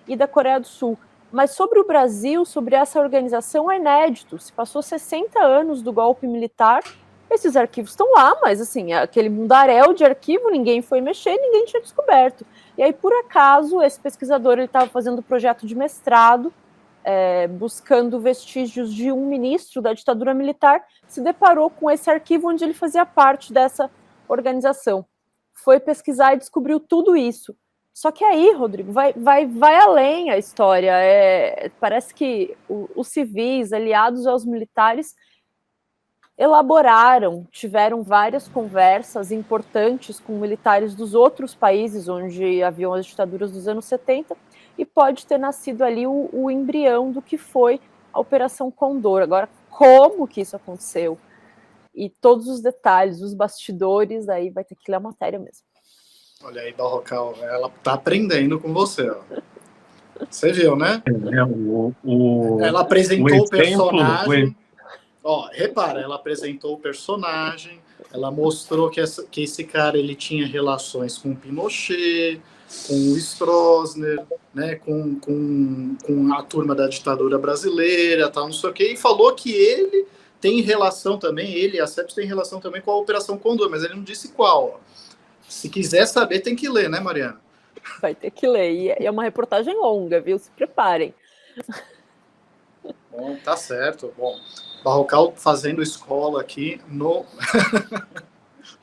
S3: e da Coreia do Sul. Mas sobre o Brasil, sobre essa organização, é inédito. Se passou 60 anos do golpe militar, esses arquivos estão lá, mas assim, aquele mundaréu de arquivo, ninguém foi mexer, ninguém tinha descoberto. E aí, por acaso, esse pesquisador estava fazendo projeto de mestrado buscando vestígios de um ministro da ditadura militar, se deparou com esse arquivo onde ele fazia parte dessa organização. Foi pesquisar e descobriu tudo isso. Só que aí, Rodrigo, vai além a história. Parece que os civis, aliados aos militares, elaboraram, tiveram várias conversas importantes com militares dos outros países onde haviam as ditaduras dos anos 70, e pode ter nascido ali o embrião do que foi a Operação Condor. Agora, como que isso aconteceu? E todos os detalhes, os bastidores, aí vai ter que ler a matéria mesmo.
S1: Olha aí, Barrocal, ela tá aprendendo com você, ó. Você viu, né? Ela apresentou o personagem. Ó, repara, ela apresentou o personagem, ela mostrou que esse cara ele tinha relações com Pinochet, com o Stroessner, né, com a turma da ditadura brasileira, tal, não sei o quê, e falou que ele tem relação também, ele e a CEPS tem relação também com a Operação Condor, mas ele não disse qual. Ó. Se quiser saber, tem que ler, né, Mariana?
S3: Vai ter que ler, e é uma reportagem longa, viu? Se preparem.
S1: Bom, tá certo. Bom, Barrocal fazendo escola aqui no...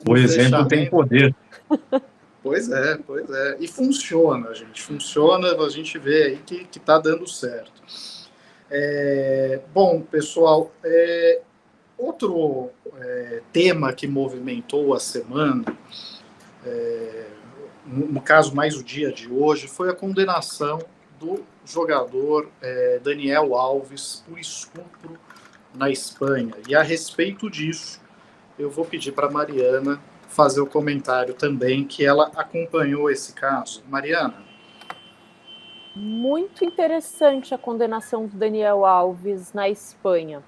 S2: O exemplo tem poder.
S1: Pois é. E funciona, gente. Funciona, a gente vê aí que tá dando certo. Bom, pessoal, outro tema que movimentou a semana, no caso mais o dia de hoje, foi a condenação do jogador Daniel Alves por estupro na Espanha. E a respeito disso, eu vou pedir para a Mariana fazer o comentário também, que ela acompanhou esse caso. Mariana?
S3: Muito interessante a condenação do Daniel Alves na Espanha.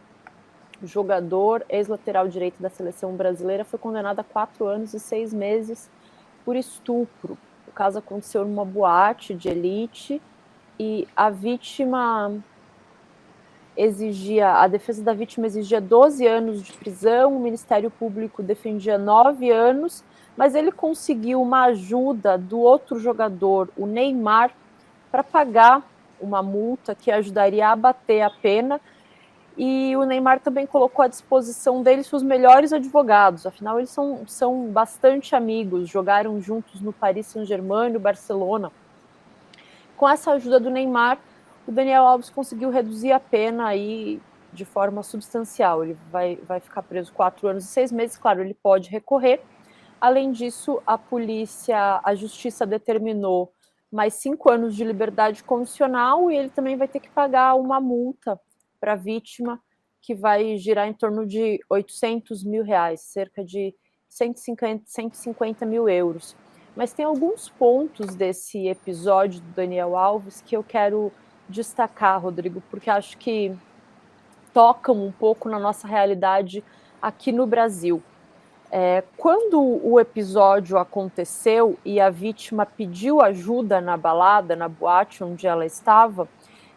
S3: O jogador, ex-lateral direito da seleção brasileira, foi condenado a 4 anos e 6 meses por estupro. O caso aconteceu numa boate de elite e a defesa da vítima exigia 12 anos de prisão, o Ministério Público defendia 9 anos, mas ele conseguiu uma ajuda do outro jogador, o Neymar, para pagar uma multa que ajudaria a abater a pena, e o Neymar também colocou à disposição deles os melhores advogados, afinal eles são bastante amigos, jogaram juntos no Paris Saint-Germain e no Barcelona. Com essa ajuda do Neymar, o Daniel Alves conseguiu reduzir a pena aí de forma substancial. Ele vai ficar preso 4 anos e 6 meses, claro, ele pode recorrer. Além disso, a justiça determinou mais 5 anos de liberdade condicional e ele também vai ter que pagar uma multa para a vítima, que vai girar em torno de 800 mil reais, cerca de 150 mil euros. Mas tem alguns pontos desse episódio do Daniel Alves que eu quero destacar, Rodrigo, porque acho que tocam um pouco na nossa realidade aqui no Brasil. Quando o episódio aconteceu e a vítima pediu ajuda na balada, na boate onde ela estava,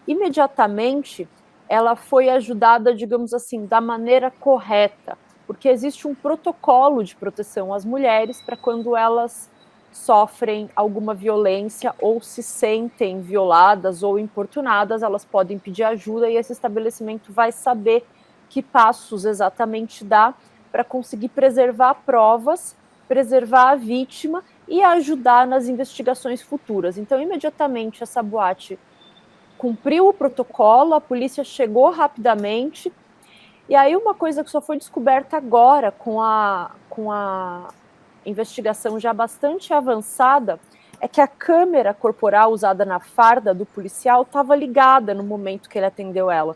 S3: imediatamente ela foi ajudada, digamos assim, da maneira correta, porque existe um protocolo de proteção às mulheres para quando elas sofrem alguma violência ou se sentem violadas ou importunadas, elas podem pedir ajuda e esse estabelecimento vai saber que passos exatamente dar para conseguir preservar provas, preservar a vítima e ajudar nas investigações futuras. Então, imediatamente, essa boate cumpriu o protocolo, a polícia chegou rapidamente, e aí uma coisa que só foi descoberta agora com a investigação já bastante avançada é que a câmera corporal usada na farda do policial estava ligada no momento que ele atendeu ela.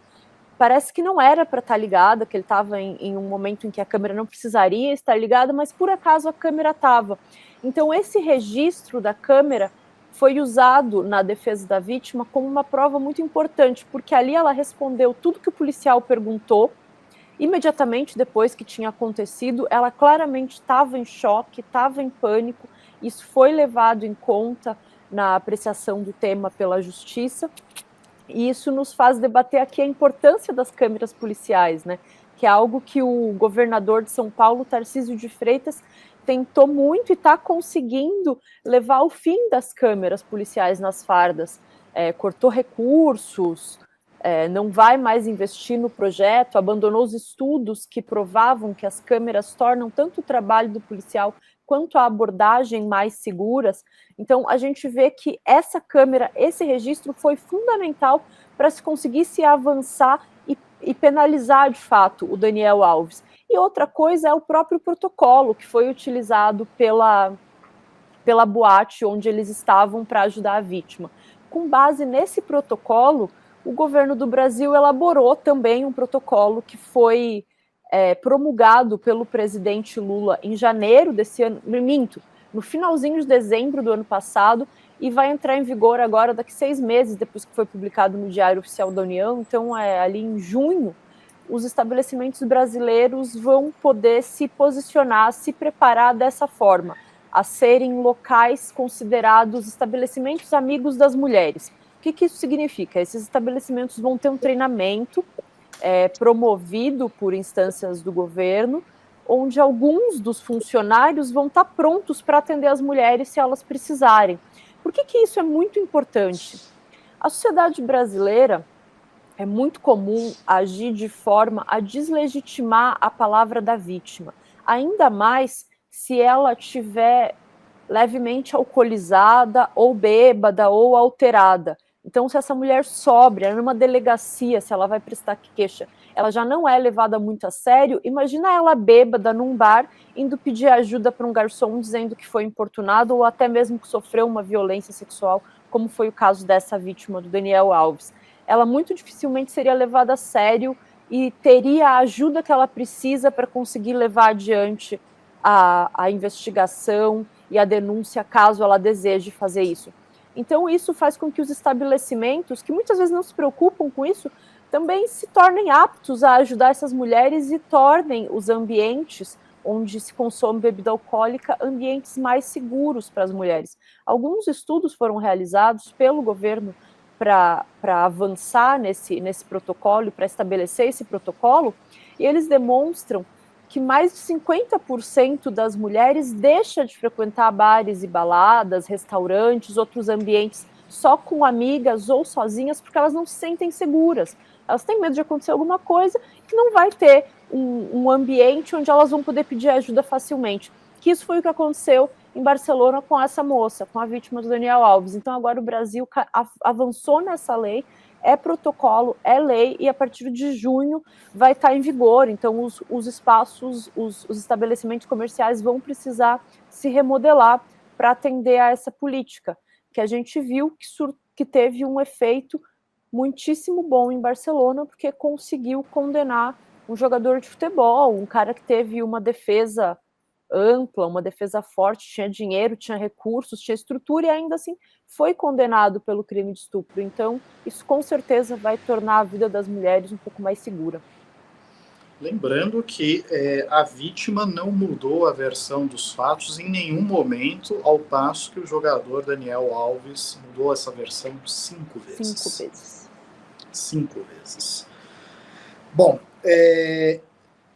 S3: Parece que não era para estar ligada, que ele estava em um momento em que a câmera não precisaria estar ligada, mas por acaso a câmera estava. Então esse registro da câmera foi usado na defesa da vítima como uma prova muito importante, porque ali ela respondeu tudo que o policial perguntou. Imediatamente depois que tinha acontecido, ela claramente estava em choque, estava em pânico. Isso foi levado em conta na apreciação do tema pela justiça. E isso nos faz debater aqui a importância das câmeras policiais, né? Que é algo que o governador de São Paulo, Tarcísio de Freitas, tentou muito e está conseguindo levar ao fim das câmeras policiais nas fardas. Cortou recursos, não vai mais investir no projeto, abandonou os estudos que provavam que as câmeras tornam tanto o trabalho do policial quanto a abordagem mais seguras. Então, a gente vê que essa câmera, esse registro foi fundamental para se conseguisse avançar e penalizar, de fato, o Daniel Alves. E outra coisa é o próprio protocolo que foi utilizado pela boate onde eles estavam para ajudar a vítima. Com base nesse protocolo, o governo do Brasil elaborou também um protocolo que foi promulgado pelo presidente Lula em janeiro desse ano, no finalzinho de dezembro do ano passado, e vai entrar em vigor agora daqui 6 meses, depois que foi publicado no Diário Oficial da União. Então, ali em junho, os estabelecimentos brasileiros vão poder se posicionar, se preparar dessa forma, a serem locais considerados estabelecimentos amigos das mulheres. O que isso significa? Esses estabelecimentos vão ter um treinamento promovido por instâncias do governo, onde alguns dos funcionários vão estar prontos para atender as mulheres se elas precisarem. Por que isso é muito importante? A sociedade brasileira é muito comum agir de forma a deslegitimar a palavra da vítima, ainda mais se ela estiver levemente alcoolizada, ou bêbada, ou alterada. Então, se essa mulher sóbria, numa delegacia, se ela vai prestar queixa, ela já não é levada muito a sério, imagina ela bêbada num bar, indo pedir ajuda para um garçom, dizendo que foi importunado, ou até mesmo que sofreu uma violência sexual, como foi o caso dessa vítima, do Daniel Alves. Ela muito dificilmente seria levada a sério e teria a ajuda que ela precisa para conseguir levar adiante a investigação e a denúncia, caso ela deseje fazer isso. Então, isso faz com que os estabelecimentos, que muitas vezes não se preocupam com isso, também se tornem aptos a ajudar essas mulheres e tornem os ambientes onde se consome bebida alcoólica ambientes mais seguros para as mulheres. Alguns estudos foram realizados pelo governo para avançar nesse protocolo, para estabelecer esse protocolo, e eles demonstram que mais de 50% das mulheres deixa de frequentar bares e baladas, restaurantes, outros ambientes só com amigas ou sozinhas, porque elas não se sentem seguras. Elas têm medo de acontecer alguma coisa que não vai ter um ambiente onde elas vão poder pedir ajuda facilmente. Que isso foi o que aconteceu em Barcelona com essa moça, com a vítima do Daniel Alves. Então agora o Brasil avançou nessa lei, é protocolo, é lei, e a partir de junho vai estar em vigor. Então os espaços, os estabelecimentos comerciais vão precisar se remodelar para atender a essa política, que a gente viu que teve um efeito muitíssimo bom em Barcelona, porque conseguiu condenar um jogador de futebol, um cara que teve uma defesa ampla, uma defesa forte, tinha dinheiro, tinha recursos, tinha estrutura, e ainda assim foi condenado pelo crime de estupro. Então, isso com certeza vai tornar a vida das mulheres um pouco mais segura.
S1: Lembrando que a vítima não mudou a versão dos fatos em nenhum momento, ao passo que o jogador Daniel Alves mudou essa versão 5 vezes.
S3: 5 vezes.
S1: 5 vezes. Bom,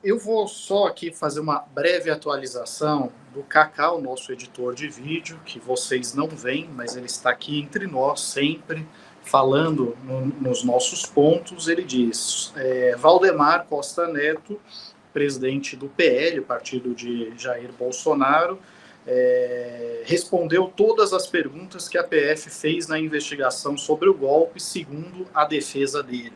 S1: eu vou só aqui fazer uma breve atualização do Kaká, o nosso editor de vídeo, que vocês não veem, mas ele está aqui entre nós sempre, falando nos nossos pontos. Ele diz: Valdemar Costa Neto, presidente do PL, partido de Jair Bolsonaro, respondeu todas as perguntas que a PF fez na investigação sobre o golpe, segundo a defesa dele.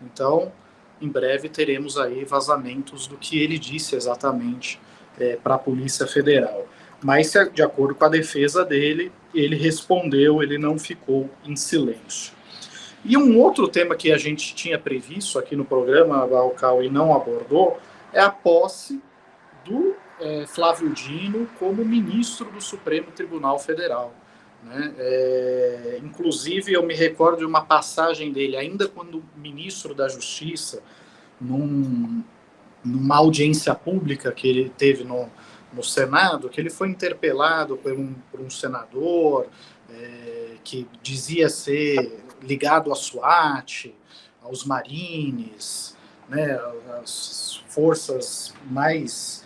S1: Então, em breve teremos aí vazamentos do que ele disse exatamente para a Polícia Federal. Mas, de acordo com a defesa dele, ele respondeu, ele não ficou em silêncio. E um outro tema que a gente tinha previsto aqui no programa, Barrocal, e não abordou, é a posse do Flávio Dino como ministro do Supremo Tribunal Federal. Né? Inclusive, eu me recordo de uma passagem dele, ainda quando ministro da Justiça, numa audiência pública que ele teve no Senado, que ele foi interpelado por um senador que dizia ser ligado à SWAT, aos Marines, né, às forças mais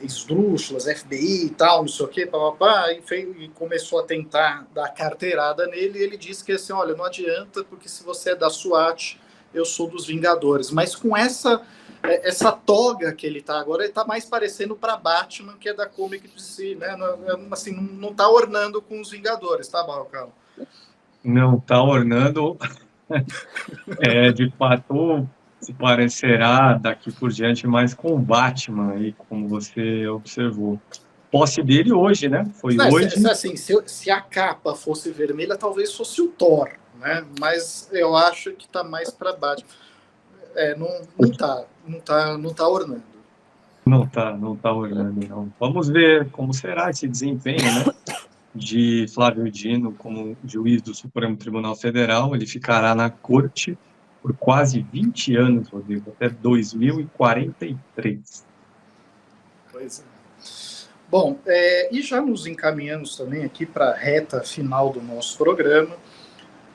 S1: esdrúxulas, FBI e tal, não sei o quê, e começou a tentar dar carteirada nele, e ele disse que assim, olha, não adianta, porque se você é da SWAT, eu sou dos Vingadores. Mas com essa toga que ele tá agora, ele tá mais parecendo para Batman, que é da Comic DC, né? Assim, não tá ornando com os Vingadores, tá, Barrocal?
S2: Não está ornando. De fato, se parecerá daqui por diante mais com o Batman, aí, como você observou. Posse dele hoje, né? Foi hoje.
S1: Assim, se a capa fosse vermelha, talvez fosse o Thor, né? Mas eu acho que tá mais para Batman. Não tá ornando.
S2: Não tá ornando, não. Vamos ver como será esse desempenho, né? De Flávio Dino como juiz do Supremo Tribunal Federal. Ele ficará na corte por quase 20 anos, Rodrigo, até 2043.
S1: Pois é. Bom, e já nos encaminhamos também aqui para a reta final do nosso programa.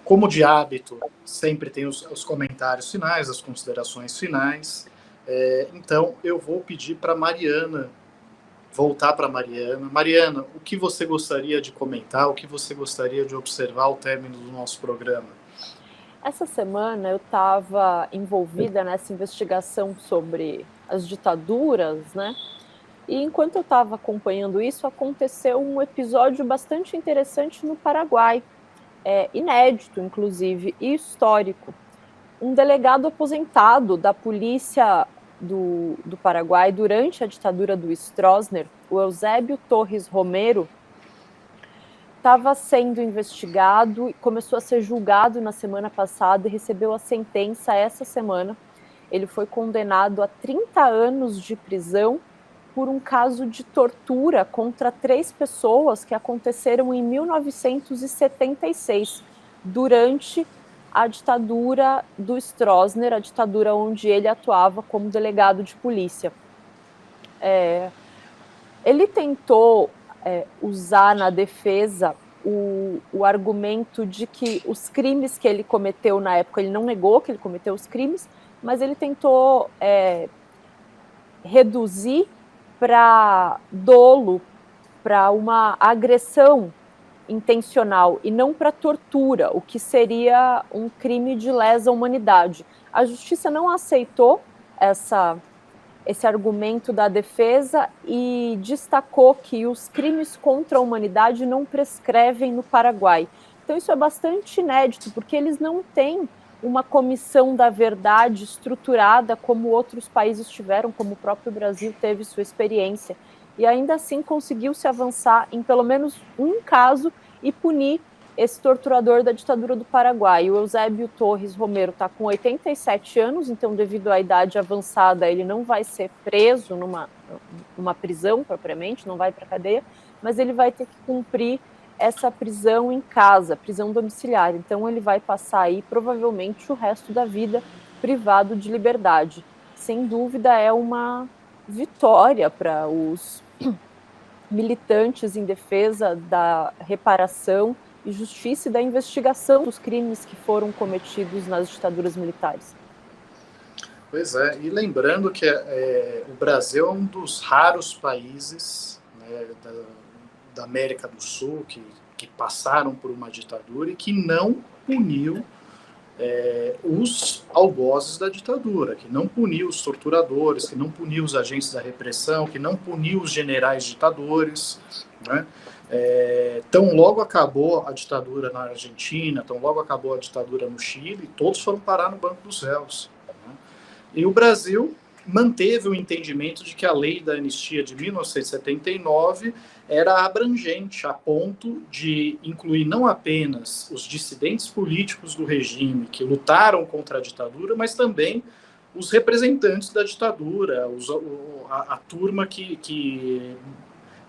S1: Como de hábito, sempre tem os comentários finais, as considerações finais. Então, eu vou pedir para Mariana, voltar para Mariana. Mariana, o que você gostaria de comentar, o que você gostaria de observar ao término do nosso programa?
S3: Essa semana eu estava envolvida nessa investigação sobre as ditaduras, né? E enquanto eu estava acompanhando isso, aconteceu um episódio bastante interessante no Paraguai, inédito, inclusive, e histórico. Um delegado aposentado da polícia do Paraguai durante a ditadura do Stroessner, o Eusébio Torres Romero, estava sendo investigado e começou a ser julgado na semana passada e recebeu a sentença essa semana. Ele foi condenado a 30 anos de prisão por um caso de tortura contra 3 pessoas que aconteceram em 1976, durante a ditadura do Stroessner, a ditadura onde ele atuava como delegado de polícia. Ele tentou usar na defesa o argumento de que os crimes que ele cometeu na época, ele não negou que ele cometeu os crimes, mas ele tentou reduzir para dolo, para uma agressão intencional e não para tortura, o que seria um crime de lesa humanidade. A justiça não aceitou esse argumento da defesa e destacou que os crimes contra a humanidade não prescrevem no Paraguai. Então isso é bastante inédito, porque eles não têm uma comissão da verdade estruturada como outros países tiveram, como o próprio Brasil teve sua experiência. E ainda assim conseguiu se avançar em pelo menos um caso e punir esse torturador da ditadura do Paraguai. O Eusébio Torres Romero está com 87 anos, então devido à idade avançada ele não vai ser preso numa prisão propriamente, não vai para a cadeia, mas ele vai ter que cumprir essa prisão em casa, prisão domiciliar. Então ele vai passar aí provavelmente o resto da vida privado de liberdade. Sem dúvida é uma vitória para os militantes em defesa da reparação e justiça e da investigação dos crimes que foram cometidos nas ditaduras militares.
S1: Pois é, e lembrando que o Brasil é um dos raros países, né, da América do Sul que passaram por uma ditadura e que não puniu os algozes da ditadura, que não puniu os torturadores, que não puniu os agentes da repressão, que não puniu os generais ditadores, né? Tão logo acabou a ditadura na Argentina, tão logo acabou a ditadura no Chile, todos foram parar no banco dos réus, né? E o Brasil manteve o entendimento de que a lei da anistia de 1979 era abrangente, a ponto de incluir não apenas os dissidentes políticos do regime que lutaram contra a ditadura, mas também os representantes da ditadura, a turma que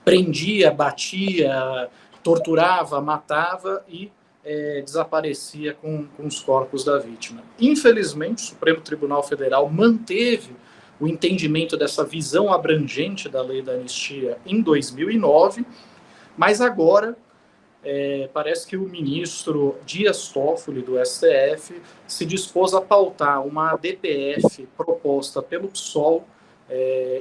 S1: prendia, batia, torturava, matava e desaparecia com os corpos da vítima. Infelizmente, o Supremo Tribunal Federal manteve o entendimento dessa visão abrangente da lei da anistia em 2009, mas agora parece que o ministro Dias Toffoli, do STF, se dispôs a pautar uma DPF proposta pelo PSOL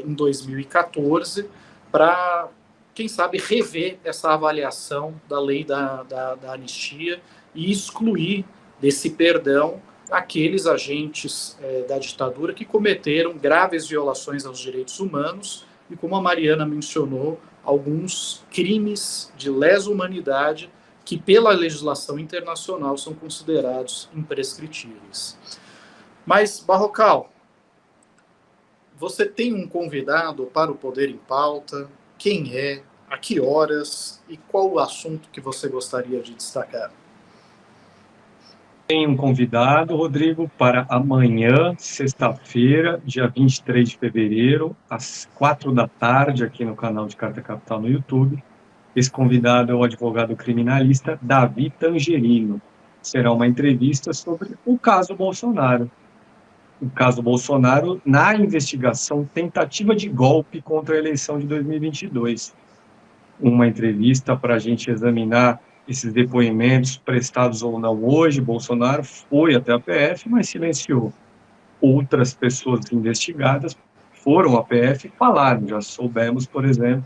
S1: em 2014 para, quem sabe, rever essa avaliação da lei da anistia e excluir desse perdão aqueles agentes da ditadura que cometeram graves violações aos direitos humanos e, como a Mariana mencionou, alguns crimes de lesa humanidade que, pela legislação internacional, são considerados imprescritíveis. Mas, Barrocal, você tem um convidado para o Poder em Pauta? Quem é? A que horas? E qual o assunto que você gostaria de destacar?
S2: Tem um convidado, Rodrigo, para amanhã, sexta-feira, dia 23 de fevereiro, às 4 da tarde, aqui no canal de Carta Capital no YouTube. Esse convidado é o advogado criminalista Davi Tangerino. Será uma entrevista sobre o caso Bolsonaro. O caso Bolsonaro na investigação tentativa de golpe contra a eleição de 2022. Uma entrevista para a gente examinar esses depoimentos prestados ou não hoje. Bolsonaro foi até a PF, mas silenciou. Outras pessoas investigadas foram à PF e falaram. Já soubemos, por exemplo,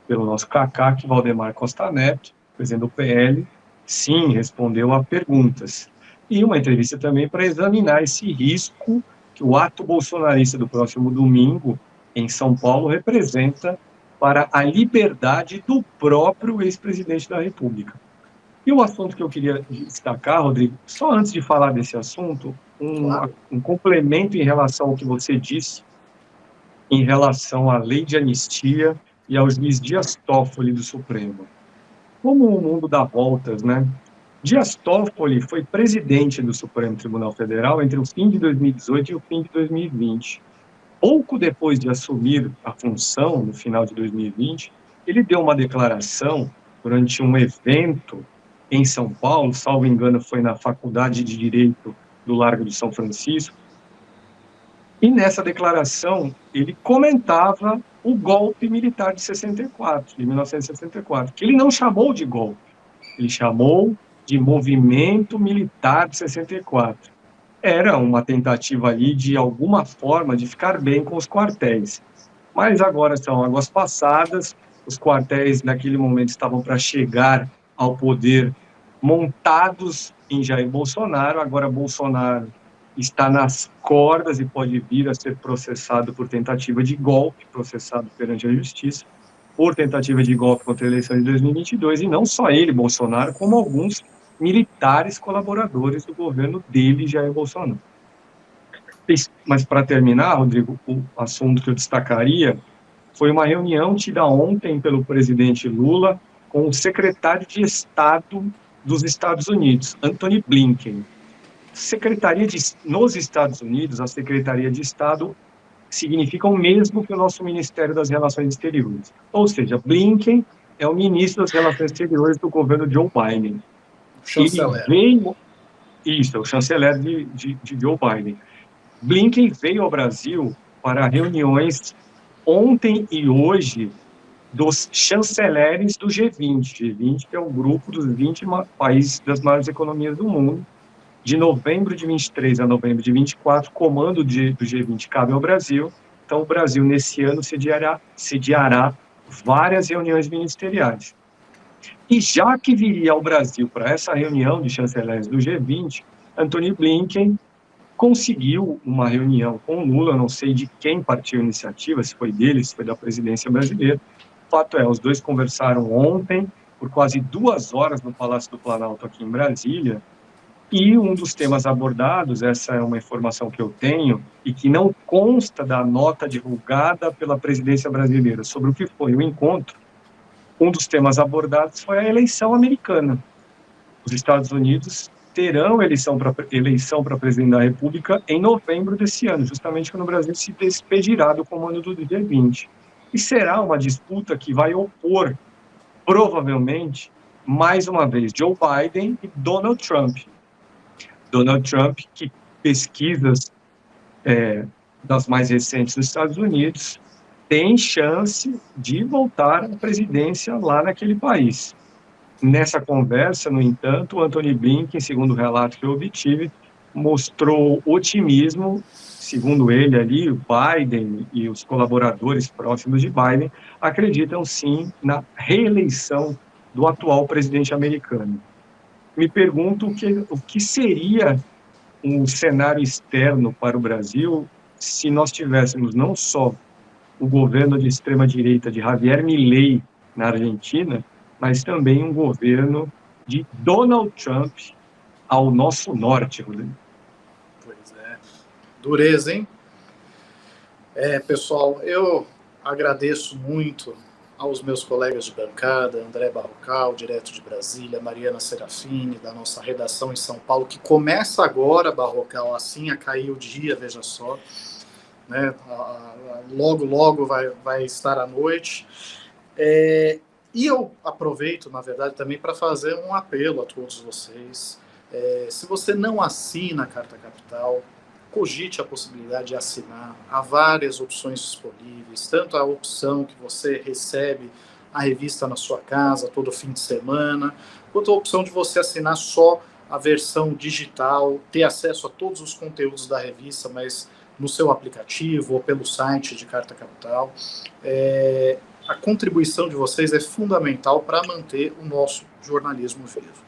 S2: pelo nosso Cacá, que Valdemar Costa Neto, presidente do PL, sim, respondeu a perguntas. E uma entrevista também para examinar esse risco que o ato bolsonarista do próximo domingo, em São Paulo, representa para a liberdade do próprio ex-presidente da República. E o assunto que eu queria destacar, Rodrigo, só antes de falar desse assunto, um complemento em relação ao que você disse, em relação à lei de anistia e ao juiz Dias Toffoli do Supremo. Como o mundo dá voltas, né? Dias Toffoli foi presidente do Supremo Tribunal Federal entre o fim de 2018 e o fim de 2020. Pouco depois de assumir a função, no final de 2020, ele deu uma declaração durante um evento em São Paulo, salvo engano foi na Faculdade de Direito do Largo de São Francisco, e nessa declaração ele comentava o golpe militar de 1964, que ele não chamou de golpe, ele chamou de movimento militar de 64. Era uma tentativa ali, de alguma forma, de ficar bem com os quartéis. Mas agora são águas passadas, os quartéis naquele momento estavam para chegar ao poder montados em Jair Bolsonaro, agora Bolsonaro está nas cordas e pode vir a ser processado por tentativa de golpe, processado perante a justiça, por tentativa de golpe contra a eleição de 2022, e não só ele, Bolsonaro, como alguns militares colaboradores do governo dele, Jair Bolsonaro. Mas, para terminar, Rodrigo, o assunto que eu destacaria foi uma reunião tida ontem pelo presidente Lula com o secretário de Estado dos Estados Unidos, Antony Blinken. Nos Estados Unidos, a Secretaria de Estado significa o mesmo que o nosso Ministério das Relações Exteriores. Ou seja, Blinken é o ministro das Relações Exteriores do governo Joe Biden.
S1: Chanceler.
S2: Isso, é o chanceler de Joe Biden. Blinken veio ao Brasil para reuniões ontem e hoje dos chanceleres do G20. G20 que é o grupo dos 20 países das maiores economias do mundo. De novembro de 23 a novembro de 24, comando do G20 cabe ao Brasil. Então, o Brasil, nesse ano, sediará várias reuniões ministeriais. E já que viria ao Brasil para essa reunião de chanceleres do G20, Antony Blinken conseguiu uma reunião com Lula, eu não sei de quem partiu a iniciativa, se foi dele, se foi da presidência brasileira. O fato é, os dois conversaram ontem por quase 2 horas no Palácio do Planalto aqui em Brasília, e um dos temas abordados, essa é uma informação que eu tenho, e que não consta da nota divulgada pela presidência brasileira sobre o que foi o encontro, um dos temas abordados foi a eleição americana. Os Estados Unidos terão eleição para presidente da República em novembro desse ano, justamente quando o Brasil se despedirá do comando do G20. E será uma disputa que vai opor, provavelmente, mais uma vez, Joe Biden e Donald Trump. Donald Trump, que pesquisas das mais recentes dos Estados Unidos, tem chance de voltar à presidência lá naquele país. Nessa conversa, no entanto, o Antony Blinken, segundo o relato que eu obtive, mostrou otimismo, segundo ele ali, o Biden e os colaboradores próximos de Biden acreditam sim na reeleição do atual presidente americano. Me pergunto o que seria um cenário externo para o Brasil se nós tivéssemos não só o governo de extrema-direita de Javier Milei na Argentina, mas também um governo de Donald Trump ao nosso norte, Rodrigo.
S1: Pois é. Dureza, hein? Pessoal, eu agradeço muito aos meus colegas de bancada, André Barrocal, direto de Brasília, Mariana Serafini, da nossa redação em São Paulo, que começa agora, Barrocal, assim a cair o dia, veja só, né? Logo vai estar à noite. E eu aproveito, na verdade, também para fazer um apelo a todos vocês. Se você não assina a Carta Capital, cogite a possibilidade de assinar. Há várias opções disponíveis, tanto a opção que você recebe a revista na sua casa todo fim de semana, quanto a opção de você assinar só a versão digital, ter acesso a todos os conteúdos da revista, mas no seu aplicativo ou pelo site de Carta Capital. A contribuição de vocês é fundamental para manter o nosso jornalismo vivo.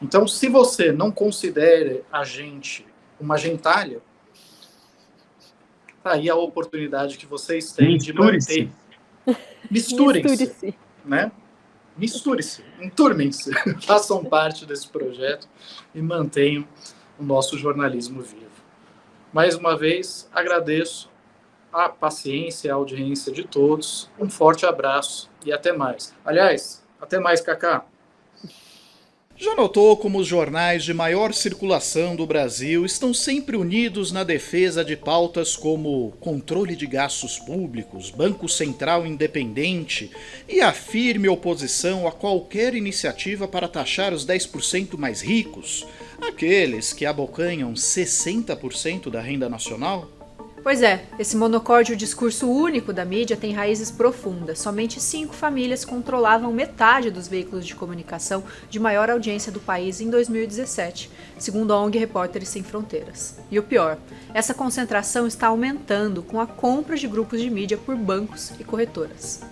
S1: Então, se você não considera a gente uma gentalha, tá aí a oportunidade que vocês têm de manter. Misturem-se, né? Misturem-se, enturmem-se, façam parte desse projeto e mantenham o nosso jornalismo vivo. Mais uma vez, agradeço a paciência e a audiência de todos. Um forte abraço e até mais. Aliás, até mais, Cacá.
S4: Já notou como os jornais de maior circulação do Brasil estão sempre unidos na defesa de pautas como controle de gastos públicos, Banco Central independente e a firme oposição a qualquer iniciativa para taxar os 10% mais ricos, aqueles que abocanham 60% da renda nacional?
S5: Pois é, esse monocórdio discurso único da mídia tem raízes profundas. Somente 5 famílias controlavam metade dos veículos de comunicação de maior audiência do país em 2017, segundo a ONG Repórteres Sem Fronteiras. E o pior, essa concentração está aumentando com a compra de grupos de mídia por bancos e corretoras.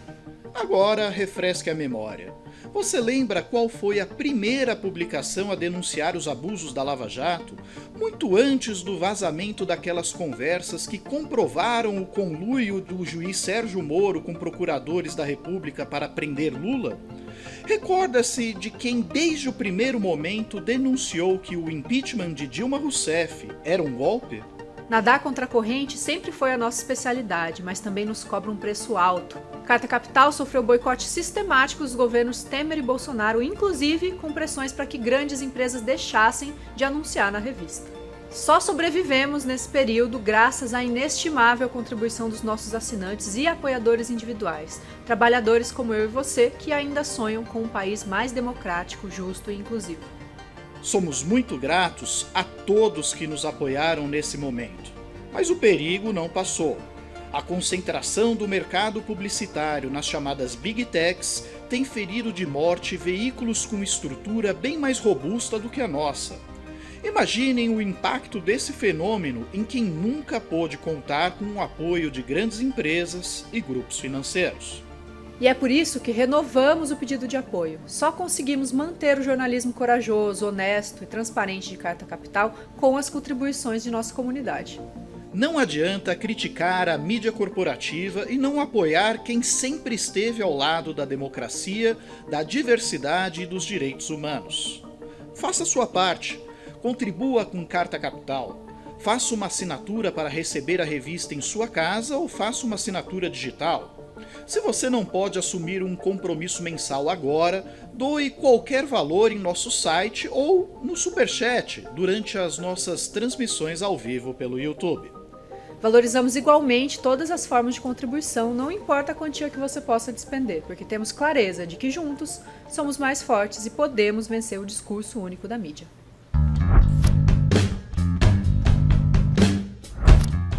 S4: Agora, refresque a memória. Você lembra qual foi a primeira publicação a denunciar os abusos da Lava Jato, muito antes do vazamento daquelas conversas que comprovaram o conluio do juiz Sérgio Moro com procuradores da República para prender Lula? Recorda-se de quem desde o primeiro momento denunciou que o impeachment de Dilma Rousseff era um golpe?
S5: Nadar contra a corrente sempre foi a nossa especialidade, mas também nos cobra um preço alto. Carta Capital sofreu boicote sistemático dos governos Temer e Bolsonaro, inclusive com pressões para que grandes empresas deixassem de anunciar na revista. Só sobrevivemos nesse período graças à inestimável contribuição dos nossos assinantes e apoiadores individuais, trabalhadores como eu e você que ainda sonham com um país mais democrático, justo e inclusivo.
S4: Somos muito gratos a todos que nos apoiaram nesse momento. Mas o perigo não passou. A concentração do mercado publicitário nas chamadas Big Techs tem ferido de morte veículos com estrutura bem mais robusta do que a nossa. Imaginem o impacto desse fenômeno em quem nunca pôde contar com o apoio de grandes empresas e grupos financeiros.
S5: E é por isso que renovamos o pedido de apoio. Só conseguimos manter o jornalismo corajoso, honesto e transparente de Carta Capital com as contribuições de nossa comunidade.
S4: Não adianta criticar a mídia corporativa e não apoiar quem sempre esteve ao lado da democracia, da diversidade e dos direitos humanos. Faça a sua parte. Contribua com Carta Capital. Faça uma assinatura para receber a revista em sua casa ou faça uma assinatura digital. Se você não pode assumir um compromisso mensal agora, doe qualquer valor em nosso site ou no Superchat durante as nossas transmissões ao vivo pelo YouTube.
S5: Valorizamos igualmente todas as formas de contribuição, não importa a quantia que você possa despender, porque temos clareza de que juntos somos mais fortes e podemos vencer o discurso único da mídia.